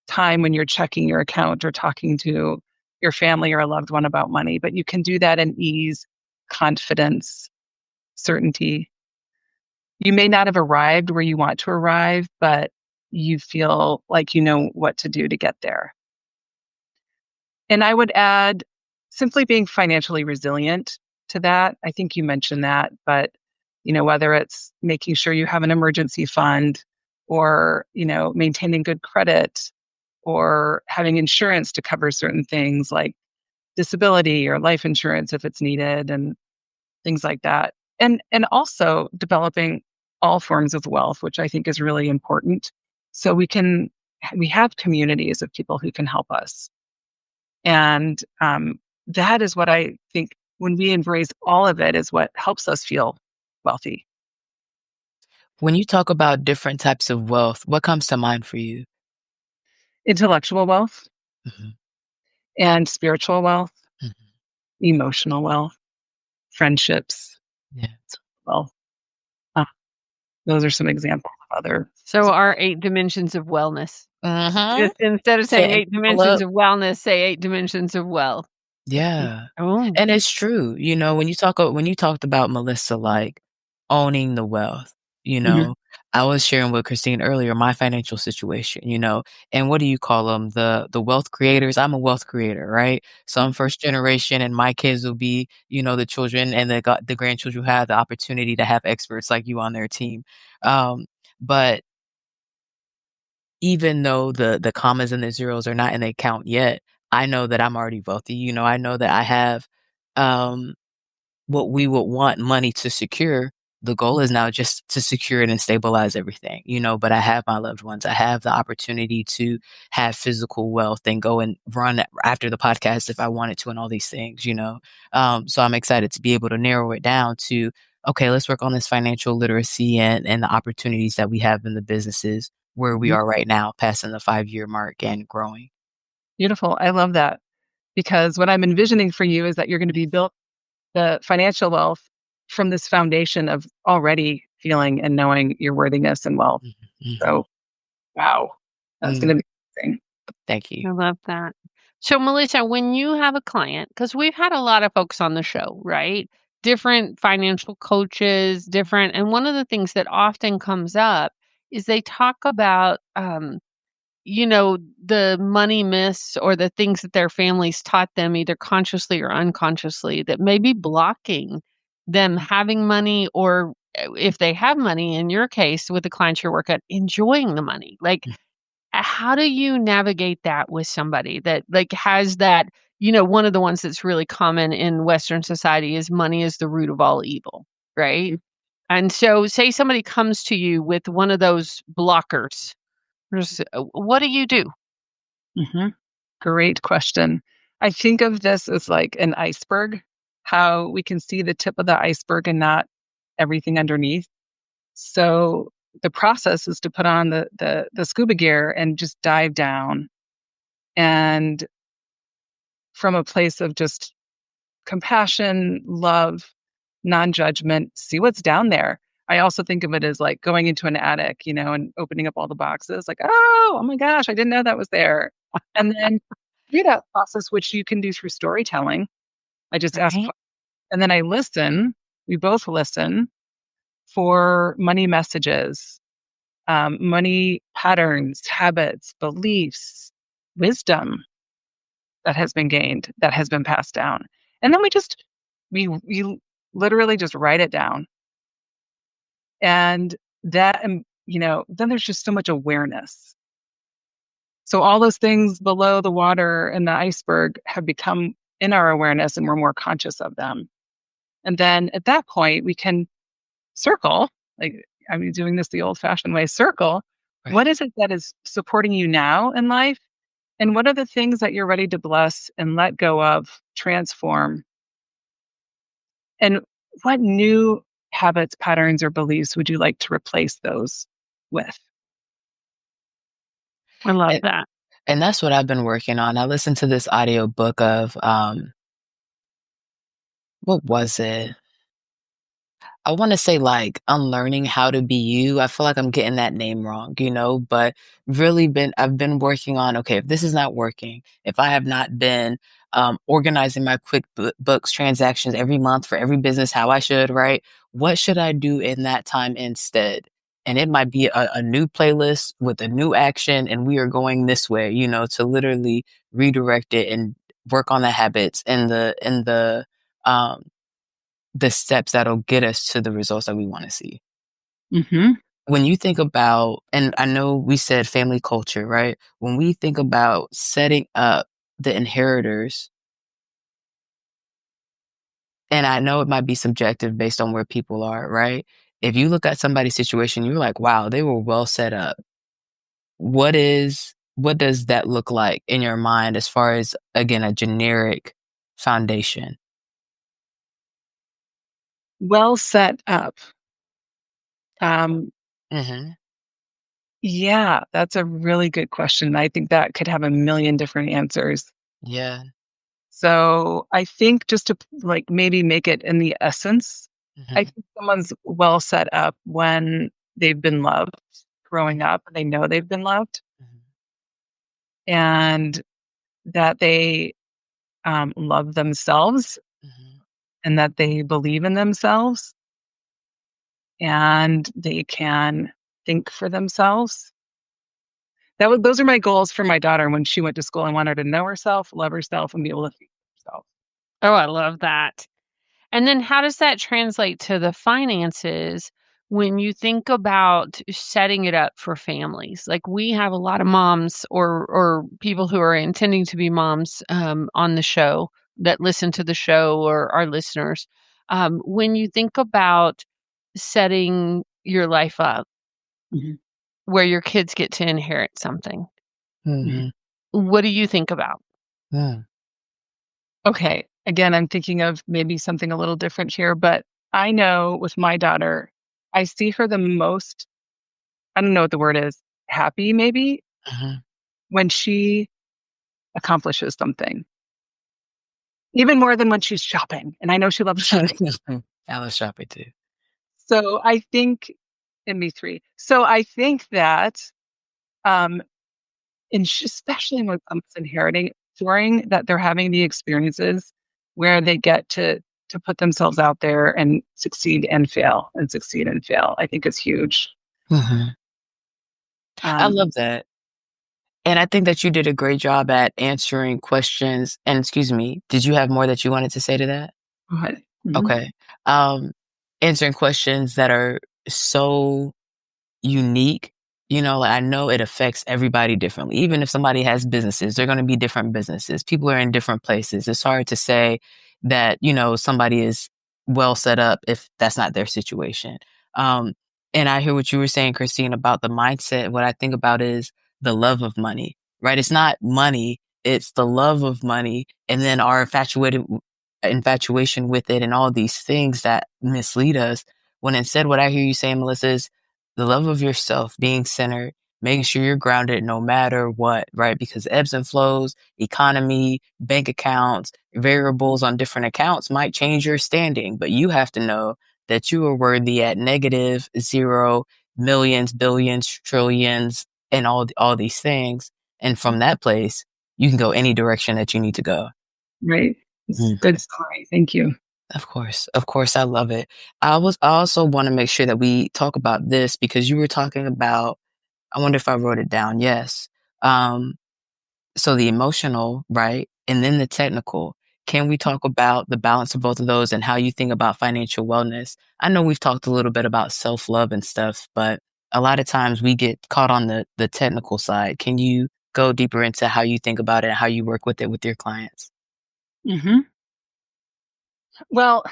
time when you're checking your account or talking to your family or a loved one about money, but you can do that in ease, confidence, certainty. You may not have arrived where you want to arrive, but you feel like you know what to do to get there. And I would add simply being financially resilient. to that. I think you mentioned that, but whether it's making sure you have an emergency fund or, maintaining good credit or having insurance to cover certain things like disability or life insurance if it's needed and things like that. And also developing all forms of wealth, which I think is really important. So we have communities of people who can help us. And that is what I think when we embrace all of it is what helps us feel wealthy. When you talk about different types of wealth, what comes to mind for you? Intellectual wealth Mhm, and spiritual wealth, mhm. emotional wealth, friendships, Yeah. wealth. Uh, those are some examples of other. So our 8 dimensions of wellness. Mhm. Just instead of saying Setting 8 people dimensions up. of wellness, say 8 dimensions of wealth. Yeah. Oh. And it's true, when you talked about Melissa, like, owning the wealth, you Mhm. know, I was sharing with Christine earlier my financial situation, and what do you call them? The wealth creators. I'm a wealth creator, right? So I'm first generation, and my kids will be, the children and the grandchildren who have the opportunity to have experts like you on their team. But even though the commas and the zeros are not in the account yet, I know that I'm already wealthy. I know that I have, um what we would want money to secure. The goal is now just to secure it and stabilize everything, but I have my loved ones. I have the opportunity to have physical wealth and go and run after the podcast if I wanted to and all these things. So I'm excited to be able to narrow it down to, okay, let's work on this financial literacy and the opportunities that we have in the businesses where we Mhm. are right now, passing the 5-year mark and growing. Beautiful. I love that because what I'm envisioning for you is that you're going to be built the financial wealth from this foundation of already feeling and knowing your worthiness and wealth. Mhm, mhm. So, wow, that's Mm, going to be amazing. thank you. I love that. So, Melissa, when you have a client, because we've had a lot of folks on the show, right? Different financial coaches, different, and one of the things that often comes up is they talk about, the money myths or the things that their families taught them, either consciously or unconsciously, that may be blocking them having money or if they have money, in your case, with the clients you're working, enjoying the money. Like, how do you navigate that with somebody that, like, has that one of the ones that's really common in Western society is money is the root of all evil, right? And so say somebody comes to you with one of those blockers. What do you do? Mm-hmm. Great question. I think of this as like an iceberg, how we can see the tip of the iceberg and not everything underneath. So the process is to put on the scuba gear and just dive down and from a place of just compassion, love, non-judgment, see what's down there. I also think of it as like going into an attic, and opening up all the boxes, like, oh my gosh, I didn't know that was there. And then through that process, which you can do through storytelling, I just ask, Right? and then I listen. We both listen for money messages, money patterns, habits, beliefs, wisdom that has been gained, that has been passed down. And then we literally just write it down. And then there's just so much awareness. So all those things below the water and the iceberg have become in our awareness and we're more conscious of them. And then at that point, we can circle, like I'm doing this the old fashioned way, circle. Right. What is it that is supporting you now in life? And what are the things that you're ready to bless and let go of, transform? And what new habits, patterns, or beliefs would you like to replace those with? I love And that. and that's what I've been working on. I listened to this audiobook of, what was it? I wanna say, like, Unlearning How to Be You. I feel like I'm getting that name wrong, but I've been working on, okay, if this is not working, if I have not been, organizing my QuickBooks transactions every month for every business how I should, right? What should I do in that time instead? And it might be a new playlist with a new action, and we are going this way, to literally redirect it and work on the habits and um the steps that'll get us to the results that we wanna see. Mm-hmm. When you think about, and I know we said family culture, right? When we think about setting up the inheritors, and I know it might be subjective based on where people are, right? If you look at somebody's situation, you're like, wow, they were well set up. What does that look like in your mind as far as, again, a generic foundation? Well set up. Um, Mhm. yeah, that's a really good question. I think that could have a million different answers. Yeah. So I think just to like maybe make it in the essence, I Mhm. think someone's well set up when they've been loved growing up and they know they've been loved Mhm. and that they love themselves Mhm. and that they believe in themselves and they can think for themselves. Those are my goals for my daughter when she went to school. I want her to know herself, love herself, and be able to think for herself. Oh, I love that. And then how does that translate to the finances when you think about setting it up for families? Like we have a lot of moms or people who are intending to be moms on the show that listen to the show or our listeners. When you think about setting your life up Mhm, where your kids get to inherit something, mhm. Mhm. what do you think about? Mm. Okay. Again, I'm thinking of maybe something a little different here, but I know with my daughter, I see her the most, I don't know what the word is, happy maybe Mhm. when she accomplishes something, even more than when she's shopping. And I know she loves shopping. I love shopping too. So I think, in me three. So I think that, um, especially when it comes to inheriting, ensuring that they're having the experiences where they get to put themselves out there and succeed and fail and succeed and fail, I think is huge. Mhm. I Um, love that. And I think that you did a great job at answering questions, and excuse me, did you have more that you wanted to say to that? Go ahead. Mhm, Okay. Um, Answering questions that are so unique, like, I know it affects everybody differently. Even if somebody has businesses, they're gonna be different businesses. People are in different places. It's hard to say that, somebody is well set up if that's not their situation. Um, and I hear what you were saying, Christine, about the mindset. What I think about is the love of money, right? It's not money, it's the love of money, and then our infatuation with it and all these things that mislead us. When instead, what I hear you saying, Melissa, is the love of yourself, being centered, making sure you're grounded no matter what, right? Because ebbs and flows, economy, bank accounts, variables on different accounts might change your standing, but you have to know that you are worthy at negative, zero, millions, billions, trillions, and all these things. And from that place, you can go any direction that you need to go. right. It's a good story. Thank you. Of course. Of course. I love it. I also want to make sure that we talk about this because you were talking about, I wonder if I wrote it down. Yes. Um, so the emotional, right? And then the technical. Can we talk about the balance of both of those and how you think about financial wellness? I know we've talked a little bit about self-love and stuff, but a lot of times we get caught on the technical side. Can you go deeper into how you think about it and how you work with it with your clients? Hmm. Well,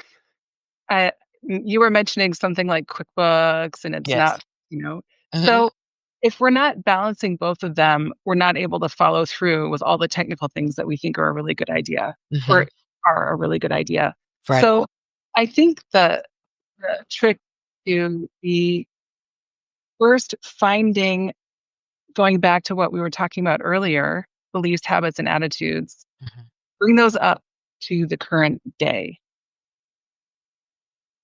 you were mentioning something like QuickBooks, and it's Yes. not, you know, Hmm. so if we're not balancing both of them, we're not able to follow through with all the technical things that we think are a really good idea Hmm. or are a really good idea. Right. So I think the trick to be first finding, going back to what we were talking about earlier, beliefs, habits, and attitudes, Hmm. bring those up to the current day.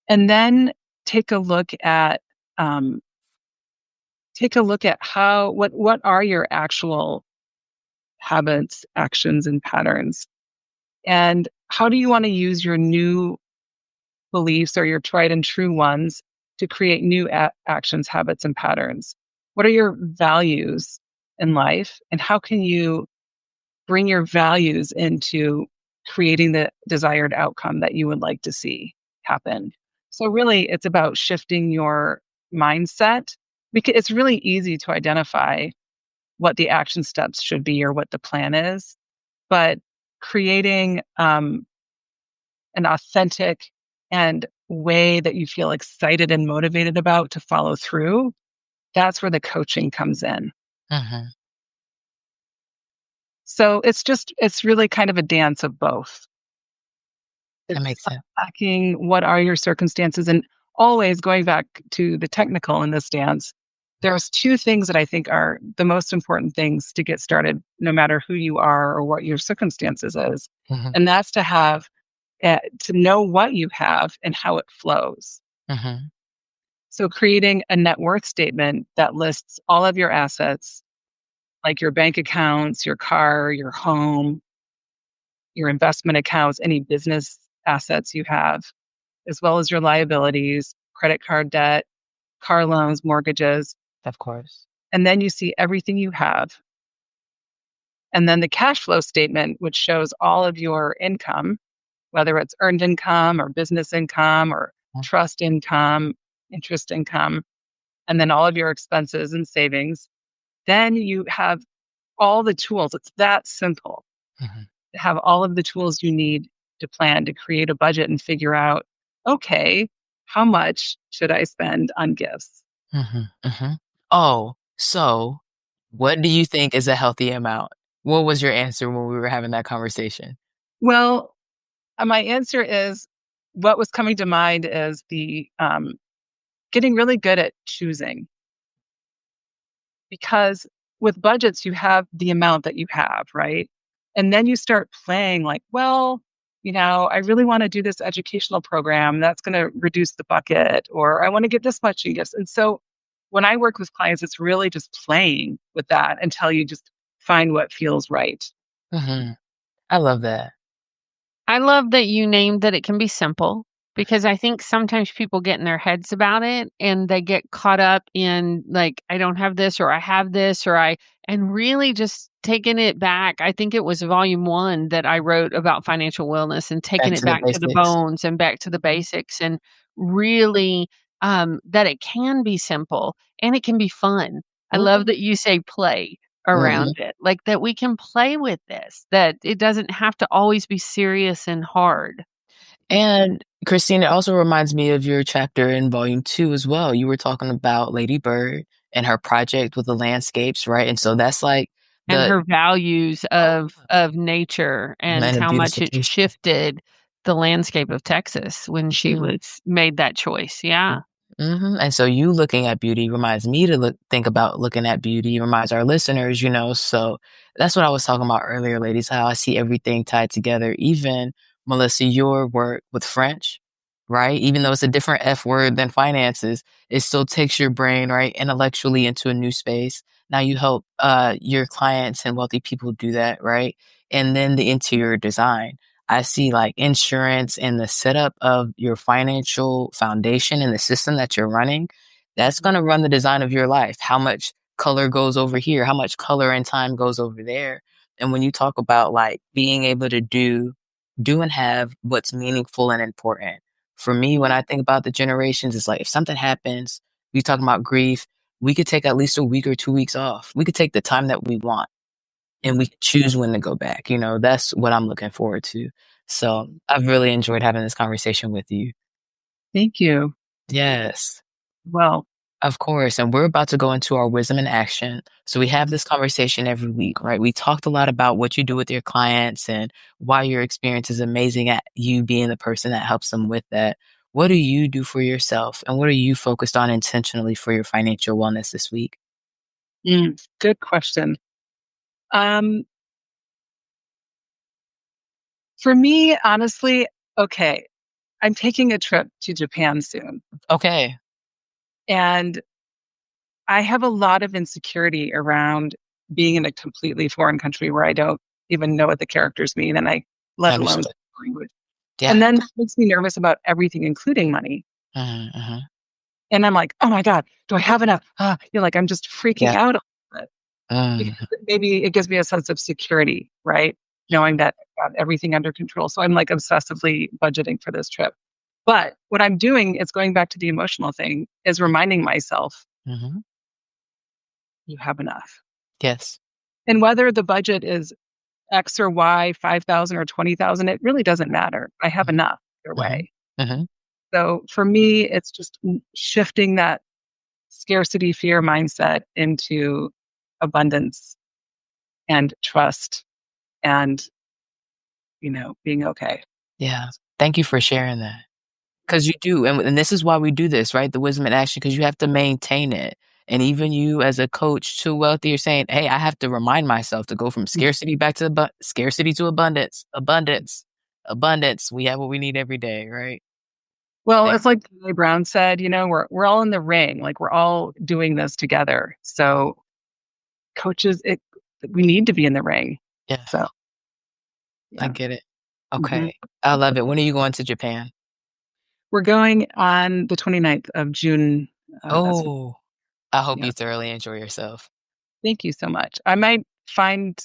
And then take a look at um, how what are your actual habits, actions, and patterns, and how do you want to use your new beliefs or your tried and true ones to create new actions, habits, and patterns. What are your values in life, and how can you bring your values into creating the desired outcome that you would like to see happen. So really, it's about shifting your mindset, because it's really easy to identify what the action steps should be or what the plan is. But creating an authentic and way that you feel excited and motivated about to follow through, that's where the coaching comes in. Mhm. So it's really kind of a dance of both. That It's makes sense. unpacking what are your circumstances, and always going back to the technical in this dance. There's two things that I think are the most important things to get started, no matter who you are or what your circumstances is. Mhm. And that's to know what you have and how it flows. Mhm. So creating a net worth statement that lists all of your assets, like your bank accounts, your car, your home, your investment accounts, any business assets you have, as well as your liabilities, credit card debt, car loans, mortgages. Of course. And then you see everything you have. And then the cash flow statement, which shows all of your income, whether it's earned income or business income or Mm. trust income, interest income, and then all of your expenses and savings. Then you have all the tools. It's that simple Mhm. to have all of the tools you need to plan, to create a budget and figure out, okay, how much should I spend on gifts? Mhm. Mhm. Oh, so what do you think is a healthy amount? What was your answer when we were having that conversation? Well, my answer is, what was coming to mind is the getting really good at choosing, because with budgets, you have the amount that you have, right? And then you start playing like, well, I really want to do this educational program that's going to reduce the bucket, or I want to get this much in gifts. And so when I work with clients, it's really just playing with that until you just find what feels right. Mhm. I love that. I love that you named that it can be simple, because I think sometimes people get in their heads about it and they get caught up in like, I don't have this or I have this or and really just taking it back. I think it was volume 1 that I wrote about financial wellness, and taking Back it to the back to the basics. bones and back to the basics, and really that it can be simple and it can be fun. I love Mhm. that you say play around Mhm. it, like, that we can play with this, that it doesn't have to always be serious and hard. And Christine, it also reminds me of your chapter in volume 2 as well. You were talking about Lady Bird and her project with the landscapes, right? And so that's like And the her values of nature and land of how much it beautification. shifted the landscape of Texas when she Mhm. was made that choice, yeah. Mhm, and so you looking at beauty reminds me to think about looking at beauty, reminds our listeners, so that's what I was talking about earlier, ladies, how I see everything tied together. Even, Melissa, your work with French, right? Even though it's a different F word than finances, it still takes your brain, right, intellectually into a new space. Now you help, your clients and wealthy people do that, right? And then the interior design. I see like insurance and the setup of your financial foundation and the system that you're running. That's going to run the design of your life. How much color goes over here? How much color and time goes over there? And when you talk about like being able to do and have what's meaningful and important. For me, when I think about the generations, it's like if something happens, we talking about grief, we could take at least a week or 2 weeks off. We could take the time that we want and we could choose when to go back. That's what I'm looking forward to. So I've really enjoyed having this conversation with you. Thank you. Yes, Well, of course. And we're about to go into our wisdom in action. So we have this conversation every week, right? We talked a lot about what you do with your clients and why your experience is amazing at you being the person that helps them with that. What do you do for yourself? And what are you focused on intentionally for your financial wellness this week? good question. Um, for me, honestly, okay, I'm taking a trip to Japan soon. Okay. And I have a lot of insecurity around being in a completely foreign country where I don't even know what the characters mean, and let alone Understood. the language. And Yeah. then that makes me nervous about everything, including money. Mhm, mhm. And I'm like, oh my God, do I have enough? Like I'm just freaking Yeah. out a little bit, because Mhm. maybe it gives me a sense of security, right? Knowing that I've got everything under control. So I'm like obsessively budgeting for this trip. But what I'm doing is going back to the emotional thing, is reminding myself, Mhm. you have enough. Yes. And whether the budget is X or Y, 5,000 or 20,000, it really doesn't matter. I have Mhm. enough either Mhm. way. Mhm. So for me, it's just shifting that scarcity fear mindset into abundance and trust and, being okay. Yeah. Thank you for sharing that. 'Cause you do, and this is why we do this, right? The wisdom in action, because you have to maintain it. And even you as a coach to wealthy, you're saying, "Hey, I have to remind myself to go from scarcity back to scarcity to abundance, abundance, abundance. We have what we need every day," right? Well, Thank it's like Brene Brown said, we're all in the ring, like we're all doing this together. So coaches, we need to be in the ring. Yeah, So I yeah. get it. Mhm. Okay. I love it. When are you going to Japan? We're going on the 29th of June. That's Oh, I hope Yeah. you thoroughly enjoy yourself. Thank you so much. I might find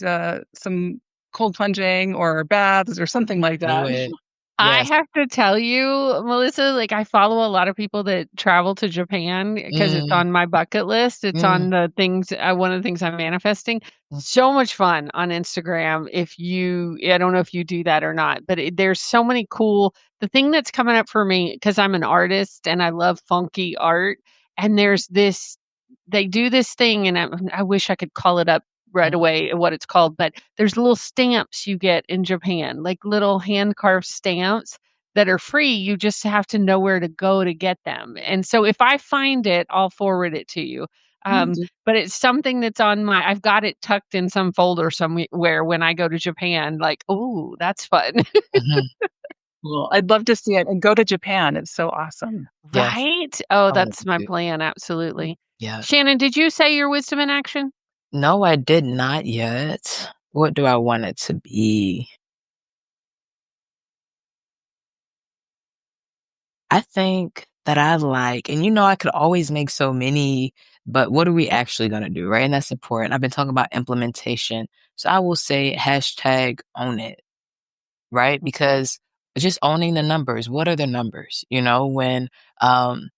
some cold plunging or baths or something like Do that. it. I Yes. have to tell you, Melissa, like, I follow a lot of people that travel to Japan because it's Mm, on my bucket list. It's mm, on the things one of the things I'm manifesting. mm, So much fun on Instagram I don't know if you do that or not, but there's so many cool the thing that's coming up for me because 'cause I'm an artist and I love funky art, and there's this they do this thing, and I wish I could call it up right mm, away what it's called, but there's little stamps you get in Japan, like little hand carved stamps that are free. You just have to know where to go to get them. And so if I find it, I'll forward it to you. But it's something that's on I've got it tucked in some folder somewhere when I go to Japan, like, oh, that's fun. mhm. Cool. I'd love to see it and go to Japan. It's so awesome. Yes. Right? Oh, I want that's to my do. plan. Absolutely. Yeah. Shannon, did you say your wisdom in action? No, I did not yet. What do I want it to be? I think that I like, and I could always make so many, but what are we actually gonna do, right? And that's important. I've been talking about implementation. So I will say hashtag own it, right? Because just owning the numbers. What are the numbers? When um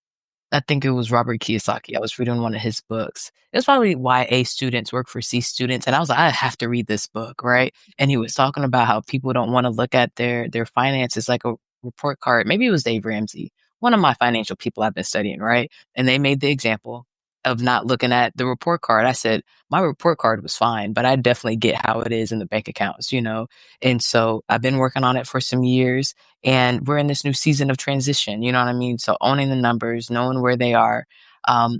I think it was Robert Kiyosaki. I was reading one of his books. It was probably why A students work for C students. And I was like, I have to read this book, right? And he was talking about how people don't want to look at their finances like a report card. Maybe it was Dave Ramsey, one of my financial people I've been studying, right? And they made the example of not looking at the report card. I said, my report card was fine, but I definitely get how it is in the bank accounts. And so I've been working on it for some years. And we're in this new season of transition, you know what I mean? So owning the numbers, knowing where they are.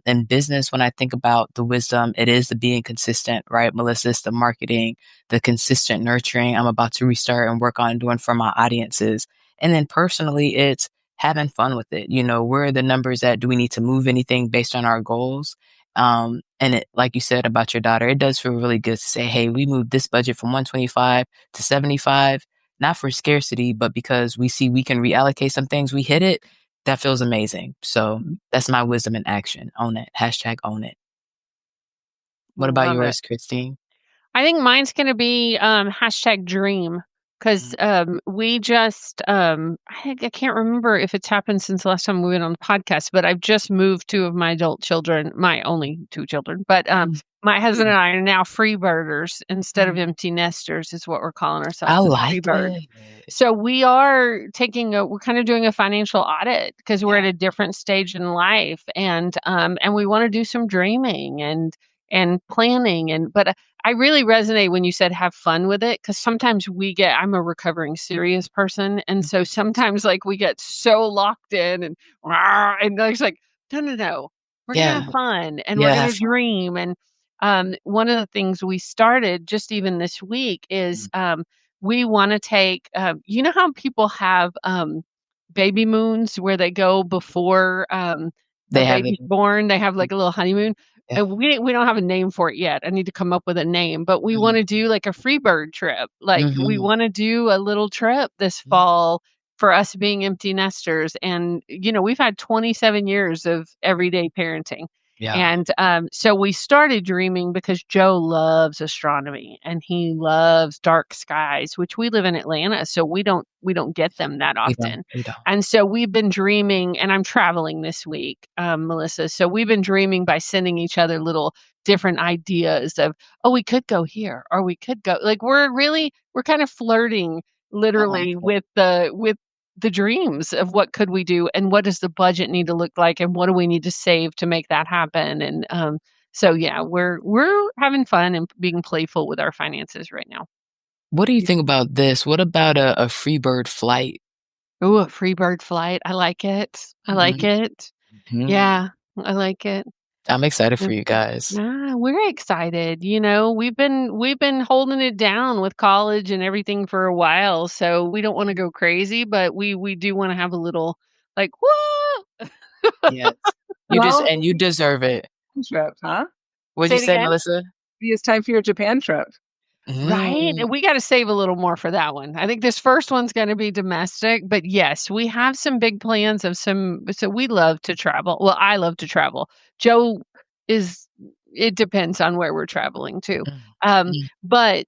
In business, when I think about the wisdom, it is the being consistent, right? Melissa, it's the marketing, the consistent nurturing I'm about to restart and work on doing for my audiences. And then personally, it's having fun with it. Where are the numbers at? Do we need to move anything based on our goals? And it, like you said about your daughter, it does feel really good to say, hey, we moved this budget from 125 to 75, not for scarcity, but because we see we can reallocate some things, we hit it. That feels amazing. So that's my wisdom in action. Own it. Hashtag own it. What about Love it. yours, Christine? I think mine's gonna be, hashtag dream, 'cause, Mm, we just, I can't remember if it's happened since the last time we went on the podcast, but I've just moved 2 of my adult children, my only 2 children, but, my husband and I are now free birders instead of empty nesters is what we're calling I ourselves, a free like bird. it. So we're kind of doing a financial audit because we're at a different stage in life, and we wanna do some dreaming and planning, but I really resonate when you said have fun with it because sometimes I'm a recovering serious person. And so sometimes like we get so locked in and, "Rah," and it's like, no, no, no, we're going to Yeah. have fun and we're Yeah. going to Have fun. dream. And one of the things we started just even this week is Mm. we want to take, you know how people have baby moons where they go before a They have it. baby's born, they have like a little honeymoon. Yeah. And we don't have a name for it yet. I need to come up with a name, but we Mhm. wanna do like a free bird trip. Like, we Mhm. wanna do a little trip this Mhm. fall for us being empty nesters, and, we've had 27 years of everyday parenting, Yeah. And so we started dreaming because Joe loves astronomy and he loves dark skies, which we live in Atlanta, so we don't get them that We don't. often. We don't. And so we've been dreaming, and I'm traveling this week, Melissa. So we've been dreaming by sending each other little different ideas of, oh, we could go here, or we could go. Like we're kind of flirting I like literally it. with the dreams of what could we do and what does the budget need to look like and what do we need to save to make that happen. And so yeah, we're having fun and being playful with our finances right now. What do you think about this? What about a free bird flight? Ooh, a free bird flight. I like it. I like Mhm, it. mhm. Yeah, I like it. I'm excited for Yep. you guys. Yeah, we're excited. We've been holding it down with college and everything for a while, so we don't want to go crazy, but we do want to have a little like whoa. Yes. Well, You deserve it. trip, huh? What'd Say you it say, again. Melissa? Maybe it's time for your Japan trip. Right? Mm, And we gotta save a little more for that one. I think this first one's gonna be domestic, but yes, we have some big plans of some so we love to travel. Well, I love to travel. Joe is it depends on where we're traveling to. mm, But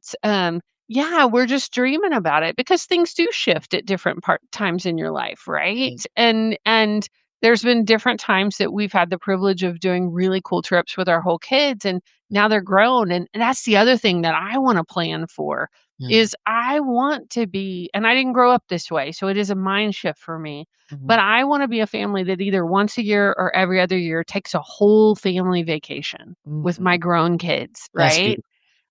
yeah, we're just dreaming about it because things do shift at different times in your life, right? mm, And there's been different times that we've had the privilege of doing really cool trips with our whole kids and now they're grown, and that's the other thing that I wanna plan for, mm, is I want to be and I didn't grow up this way, so it is a mind shift for me, but mhm, I wanna be a family that either once a year or every other year takes a whole family vacation with my mhm. grown kids, That's right?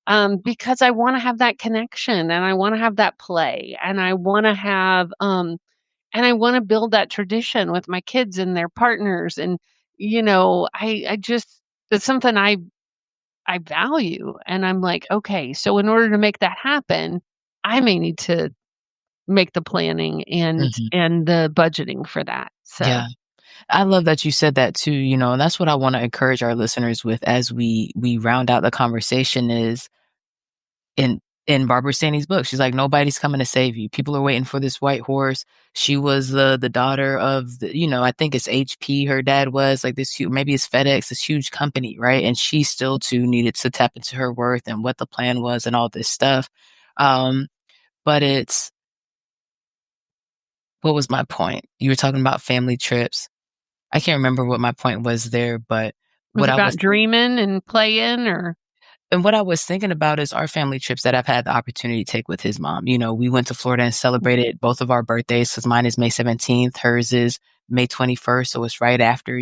beautiful. Because I wanna have that connection, and I wanna have that play, and I wanna build that tradition with my kids and their partners, and, I just it's something I value. And I'm like, okay, so in order to make that happen, I may need to make the planning and Mhm. and the budgeting for that. So Yeah. I love that you said that too, and that's what I wanna encourage our listeners with as we round out the conversation is in Barbara Stanley's book, she's like, "Nobody's coming to save you. People are waiting for this white horse." She was the daughter of I think it's HP, her dad was, like, this huge maybe it's FedEx, this huge company, right? And she still too needed to tap into her worth and what the plan was and all this stuff. Um, but it's what was my point? You were talking about family trips. I can't remember what my point was there, but was what it I about was dreaming and playing or And what I was thinking about is our family trips that I've had the opportunity to take with his mom. We went to Florida and celebrated both of our birthdays because mine is May 17th, hers is May 21st. So it's right after.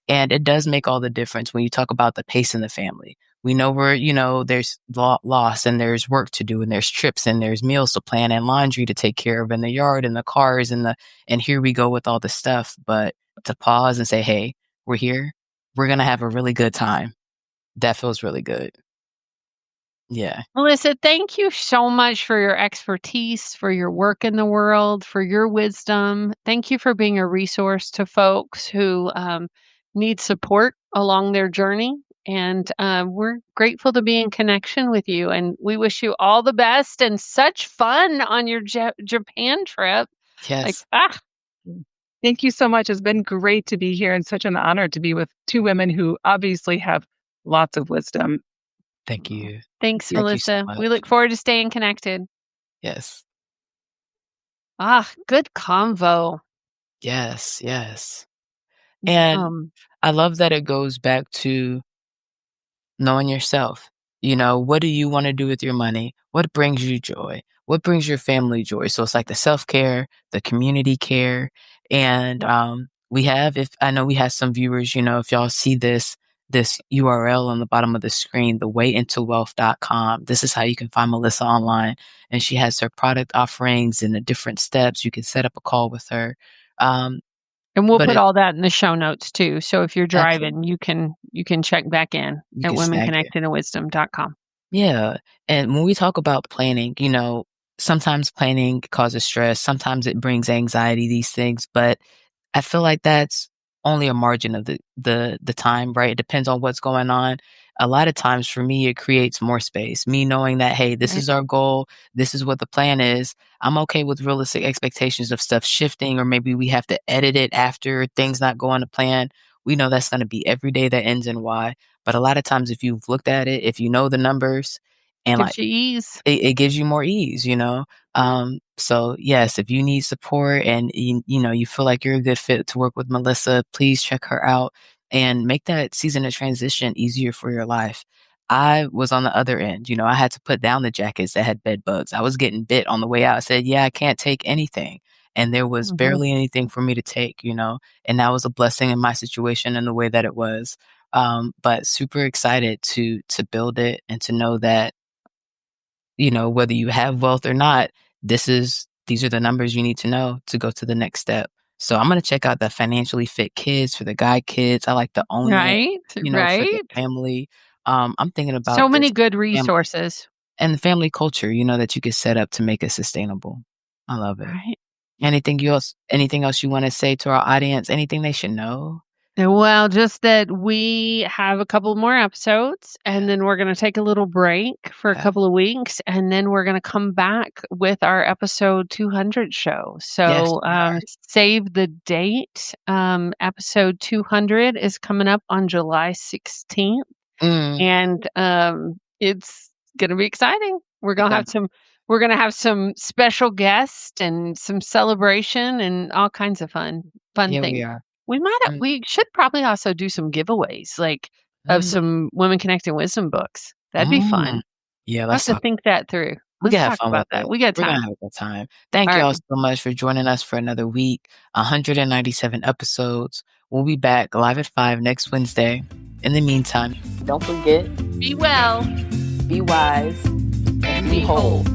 And it does make all the difference when you talk about the pace in the family. We know there's loss and there's work to do and there's trips and there's meals to plan and laundry to take care of in the yard and the cars and here we go with all the stuff. But to pause and say, hey, we're here. We're going to have a really good time. That feels really good. Yeah. Melissa, thank you so much for your expertise, for your work in the world, for your wisdom. Thank you for being a resource to folks who need support along their journey. And we're grateful to be in connection with you. And we wish you all the best and such fun on your Japan trip. Like, Yes. Thank you so much. It's been great to be here and such an honor to be with two women who obviously have lots of wisdom. Thank you. thanks, Thank you so Melissa. We much. look forward to staying connected. Yes. Good convo. Yes, yes. And Um, I love that it goes back to knowing yourself. What do you want to do with your money? What brings you joy? What brings your family joy? So it's like the self-care, the community care. And if I know we have some viewers, if y'all see this URL on the bottom of the screen, thewayintowealth.com. This is how you can find Melissa online. And she has her product offerings and the different steps. You can set up a call with her. Um, And we'll but put it all that in the show notes too. So if you're excellent. driving, you can check back in You at can snag it. womenconnectedinwisdom.com. Yeah. And when we talk about planning, sometimes planning causes stress, sometimes it brings anxiety, these things, but I feel like that's only a margin of the time, right? It depends on what's going on. A lot of times for me, it creates more space. Me knowing that, hey, this Right. is our goal, this is what the plan is. I'm okay with realistic expectations of stuff shifting, or maybe we have to edit it after things not going to plan. we know that's going to be every day that ends in Y. But a lot of times, if you've looked at it, if you know the numbers, and like Gives you ease. it gives you more ease, So yes, if you need support and you feel like you're a good fit to work with Melissa, please check her out and make that season of transition easier for your life. I was on the other end, I had to put down the jackets that had bed bugs. I was getting bit on the way out. I said, yeah, I can't take anything. And there was Mhm. barely anything for me to take, and that was a blessing in my situation in the way that it was. But super excited to build it and to know that whether you have wealth or not, these are the numbers you need to know to go to the next step. So I'm going to check out the financially fit kids for the guy kids. I like the own it, Right, for the right. family. I'm thinking about So this many good fam- resources. and the family culture, that you could set up to make it sustainable. I love it. Right. Anything else you want to say to our audience? Anything they should know? Well, just that we have a couple more episodes, and Yeah. then we're gonna take a little break for a Okay. couple of weeks, and then we're gonna come back with our episode 200 show. Yes, So, we are. save the date. Episode 200 is coming up on July 16th, Mm, and, it's gonna be exciting. yeah. We're gonna have some special guests and some celebration and all kinds of fun Yeah, we things. are. Mm, We should probably also do some giveaways, like, of mm, some Women Connecting Wisdom books. That'd be mm. fun. Yeah, I'll have let's to talk. think that through. We Let's can have talk fun with about that. it. We got We're gonna time. have a good time. Thank Alright. y'all so much for joining us for another week. 197 episodes. We'll be back live at 5 next Wednesday. In the meantime, don't forget, Be well. be wise, and be Be whole. whole.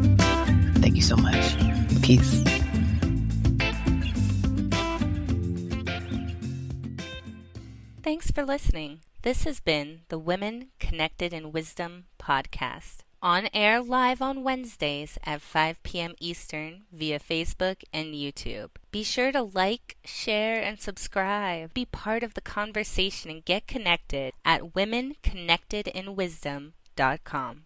Thank you so much. Peace. Thanks for listening. This has been the Women Connected in Wisdom podcast. On air live on Wednesdays at 5 p.m. Eastern via Facebook and YouTube. Be sure to like, share, and subscribe. Be part of the conversation and get connected at womenconnectedinwisdom.com.